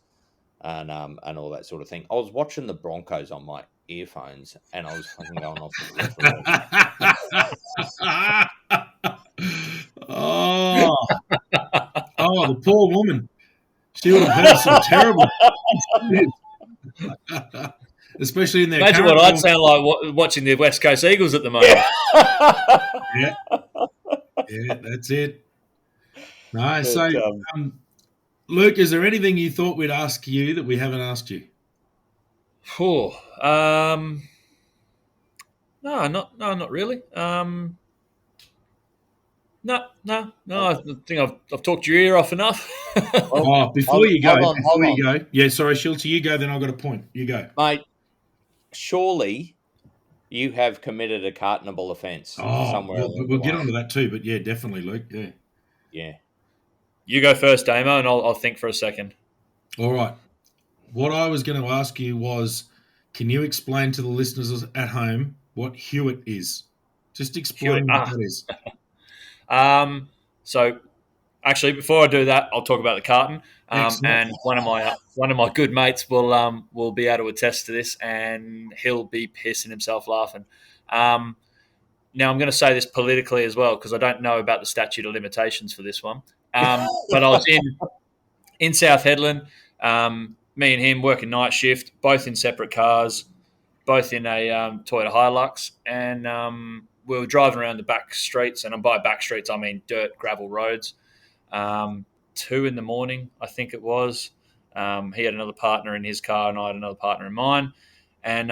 Speaker 1: and all that sort of thing. I was watching the Broncos on my earphones, and I was fucking going off the
Speaker 2: Oh, the poor woman. She would have heard some terrible. Especially in their
Speaker 3: Imagine what I'd sound like watching the West Coast Eagles at the moment.
Speaker 2: Yeah, that's it. No, so Luke, is there anything you thought we'd ask you that we haven't asked you?
Speaker 3: No, not really. No. I think I've talked your ear off enough.
Speaker 1: Well,
Speaker 2: Before you go,
Speaker 1: hold on.
Speaker 2: Yeah, sorry, Schultzy, you go, then I've got a point. You go.
Speaker 1: Mate, surely you have committed a cartonable offence somewhere along
Speaker 2: We'll
Speaker 1: the
Speaker 2: get
Speaker 1: line.
Speaker 2: onto that too, but yeah, definitely, Luke. Yeah.
Speaker 1: Yeah.
Speaker 3: You go first, Damo, and I'll think for a second.
Speaker 2: All right. What I was going to ask you was, can you explain to the listeners at home what Hewitt is? Just
Speaker 3: Hewitt.
Speaker 2: explain what that is.
Speaker 3: So actually, before I do that, I'll talk about the carton.
Speaker 2: Excellent.
Speaker 3: And one of my good mates will be able to attest to this, and he'll be pissing himself laughing. Now I'm going to say this politically as well because I don't know about the statute of limitations for this one. But I was in South Headland. Me and him working night shift, both in separate cars, both in a Toyota Hilux, and we were driving around the back streets. And by back streets, I mean dirt, gravel roads. 2 a.m, I think it was. He had another partner in his car, and I had another partner in mine. And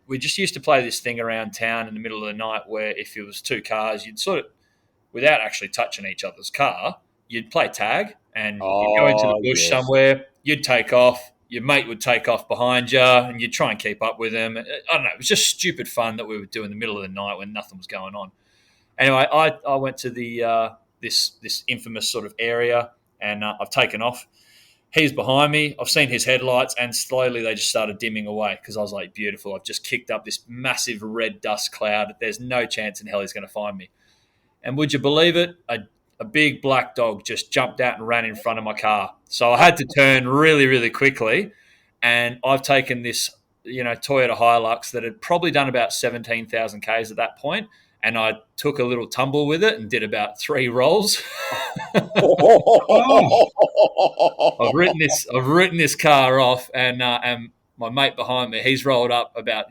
Speaker 3: we just used to play this thing around town in the middle of the night where if it was 2 cars, you'd sort of, without actually touching each other's car, you'd play tag and you'd go into the bush somewhere, you'd take off, your mate would take off behind you, and you'd try and keep up with them. I don't know. It was just stupid fun that we would do in the middle of the night when nothing was going on. Anyway, I went to the this infamous sort of area, and I've taken off. He's behind me. I've seen his headlights, and slowly they just started dimming away because I was like, beautiful. I've just kicked up this massive red dust cloud. There's no chance in hell he's going to find me. And would you believe it? A big black dog just jumped out and ran in front of my car. So I had to turn really, really quickly. And I've taken this, Toyota Hilux that had probably done about 17,000 Ks at that point, and I took a little tumble with it and did about 3 rolls. I've written this car off, and my mate behind me, he's rolled up about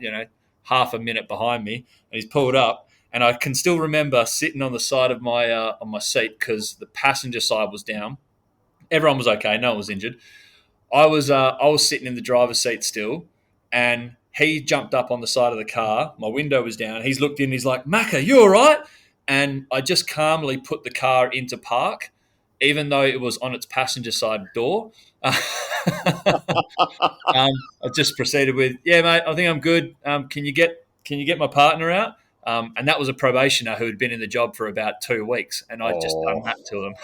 Speaker 3: half a minute behind me, and he's pulled up. And I can still remember sitting on the side of on my seat because the passenger side was down. Everyone was okay. No one was injured. I was sitting in the driver's seat still, and he jumped up on the side of the car. My window was down. He's looked in. He's like, "Macca, you all right?" And I just calmly put the car into park, even though it was on its passenger side door. I just proceeded with, "Yeah, mate, I think I'm good. Can you get my partner out?" And that was a probationer who had been in the job for about 2 weeks, and I just done that to them.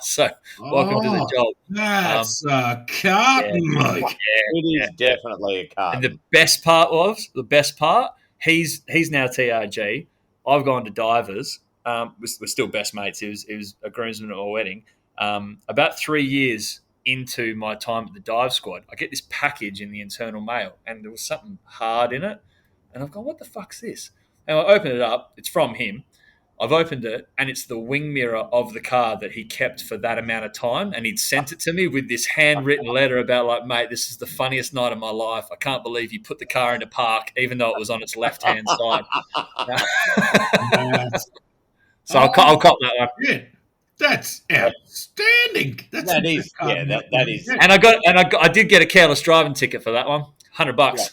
Speaker 3: So, welcome to the job.
Speaker 2: That's a carton, Mike.
Speaker 1: It is definitely a carton.
Speaker 3: And the best part, he's now TRG. I've gone to divers. We're still best mates. He was a groomsman at my wedding. About 3 years into my time at the dive squad, I get this package in the internal mail, and there was something hard in it. And I've gone, what the fuck's this? And I open it up. It's from him. I've opened it, and it's the wing mirror of the car that he kept for that amount of time. And he'd sent it to me with this handwritten letter about, like, mate, this is the funniest night of my life. I can't believe you put the car into park, even though it was on its left-hand side. So I'll cop that one.
Speaker 2: Yeah, that's outstanding.
Speaker 1: That is.
Speaker 3: And I did get a careless driving ticket for that one. $100.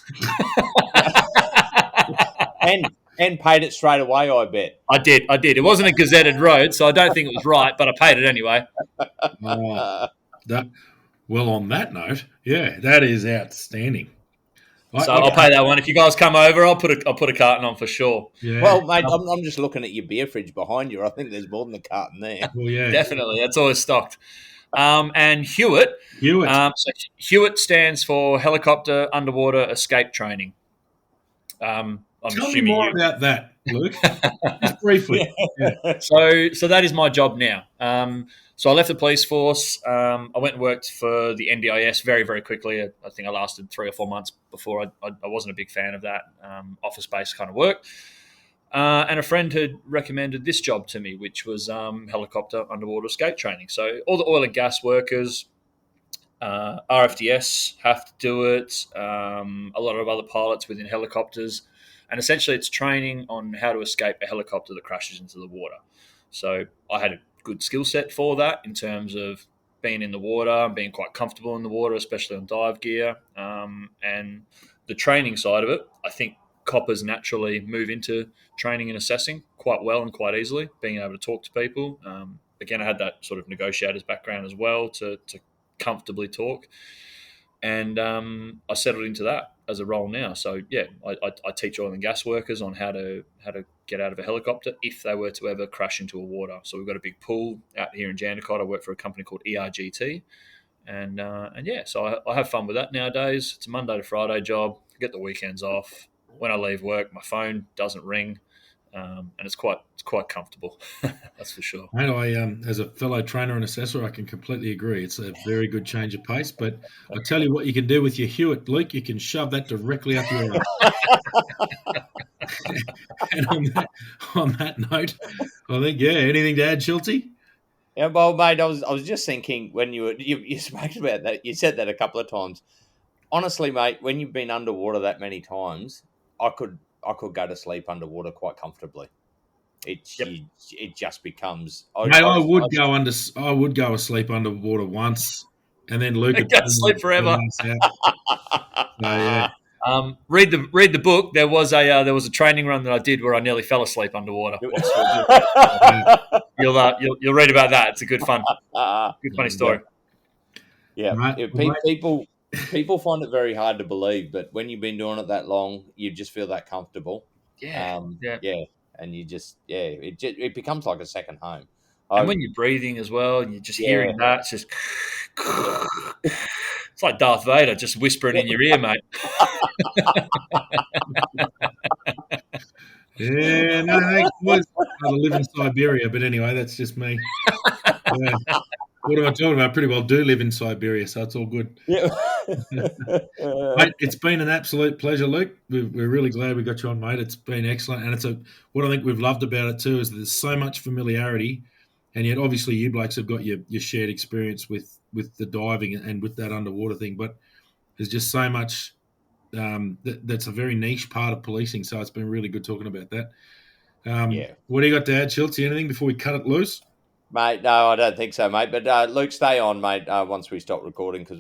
Speaker 1: And paid it straight away, I bet.
Speaker 3: I did. It wasn't a gazetted road, so I don't think it was right, but I paid it anyway.
Speaker 2: Well, on that note, yeah, that is outstanding.
Speaker 3: So I'll pay that one. If you guys come over, I'll put a carton on for sure.
Speaker 2: Yeah.
Speaker 1: Well, mate, I'm just looking at your beer fridge behind you. I think there's more than a carton there.
Speaker 2: Well, yeah,
Speaker 3: definitely. That's always stocked. And Hewitt. So Hewitt stands for Helicopter Underwater Escape Training.
Speaker 2: Tell me more about that, Luke. Just briefly.
Speaker 3: Yeah. So that is my job now. So I left the police force. I went and worked for the NDIS very, very quickly. I think I lasted 3 or 4 months before I wasn't a big fan of that office-based kind of work. And a friend had recommended this job to me, which was helicopter underwater escape training. So all the oil and gas workers, RFDS have to do it. A lot of other pilots within helicopters. And essentially it's training on how to escape a helicopter that crashes into the water. So I had a good skill set for that in terms of being in the water, being quite comfortable in the water, especially on dive gear. And the training side of it, I think, coppers naturally move into training and assessing quite well and quite easily, being able to talk to people. Again, I had that sort of negotiator's background as well to comfortably talk. And I settled into that as a role now. So yeah, I teach oil and gas workers on how to get out of a helicopter if they were to ever crash into a water. So we've got a big pool out here in Jandakot. I work for a company called ERGT, and yeah, so I have fun with that nowadays. It's a Monday to Friday job. I get the weekends off. When I leave work, my phone doesn't ring, and it's quite comfortable. That's for sure.
Speaker 2: Mate, as a fellow trainer and assessor, I can completely agree. It's a very good change of pace. But I tell you what you can do with your Hewitt, Luke. You can shove that directly up your ass. And on that note, I think, yeah, anything to add, Schultzy?
Speaker 1: Yeah, well, mate, I was just thinking when you spoke about that, you said that a couple of times. Honestly, mate, when you've been underwater that many times, I could go to sleep underwater quite comfortably. It just becomes.
Speaker 2: Mate, I would go asleep underwater once, and then Luke would
Speaker 3: go to sleep forever.
Speaker 2: So, yeah.
Speaker 3: Read the book. There was a training run that I did where I nearly fell asleep underwater. You'll read about that. It's a good fun, good funny story.
Speaker 1: Yeah,
Speaker 2: right.
Speaker 1: people find it very hard to believe, but when you've been doing it that long, you just feel that comfortable.
Speaker 3: Yeah,
Speaker 1: and you just it becomes like a second home.
Speaker 3: And when you're breathing as well, and you're just hearing that, it's just it's like Darth Vader just whispering in your ear, mate.
Speaker 2: Yeah, no, I was to live in Siberia, but anyway, that's just me. Yeah. What am I talking about? Pretty well do live in Siberia, so it's all good.
Speaker 1: Yeah.
Speaker 2: Mate, it's been an absolute pleasure, Luke. We're really glad we got you on, mate. It's been excellent, and what I think we've loved about it too is there's so much familiarity, and yet obviously you blokes have got your shared experience with the diving and with that underwater thing, but there's just so much that's a very niche part of policing. So it's been really good talking about that. What do you got to add, Schultzy? Anything before we cut it loose?
Speaker 1: Mate, no, I don't think so, mate. But Luke, stay on, mate, once we stop recording, because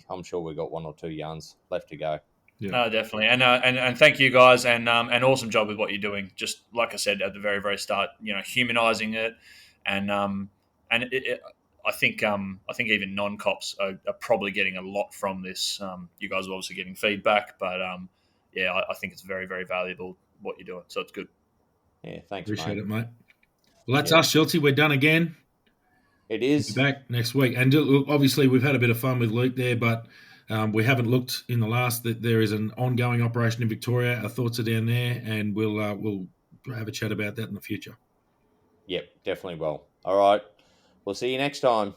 Speaker 1: I'm sure we've got one or two yarns left to go.
Speaker 3: Yeah. No, definitely. And thank you guys, and an awesome job with what you're doing. Just like I said at the very, very start, humanizing it, and I think even non-cops are probably getting a lot from this. You guys are obviously getting feedback, but I think it's very, very valuable what you're doing. So it's good.
Speaker 1: Yeah, thanks,
Speaker 2: Appreciate it, mate. Well, that's us, Schultzy. We're done again.
Speaker 1: It is.
Speaker 2: We'll be back next week. And obviously, we've had a bit of fun with Luke there, but we haven't looked in the last that there is an ongoing operation in Victoria. Our thoughts are down there, and we'll have a chat about that in the future.
Speaker 1: Yep, definitely will. All right. We'll see you next time.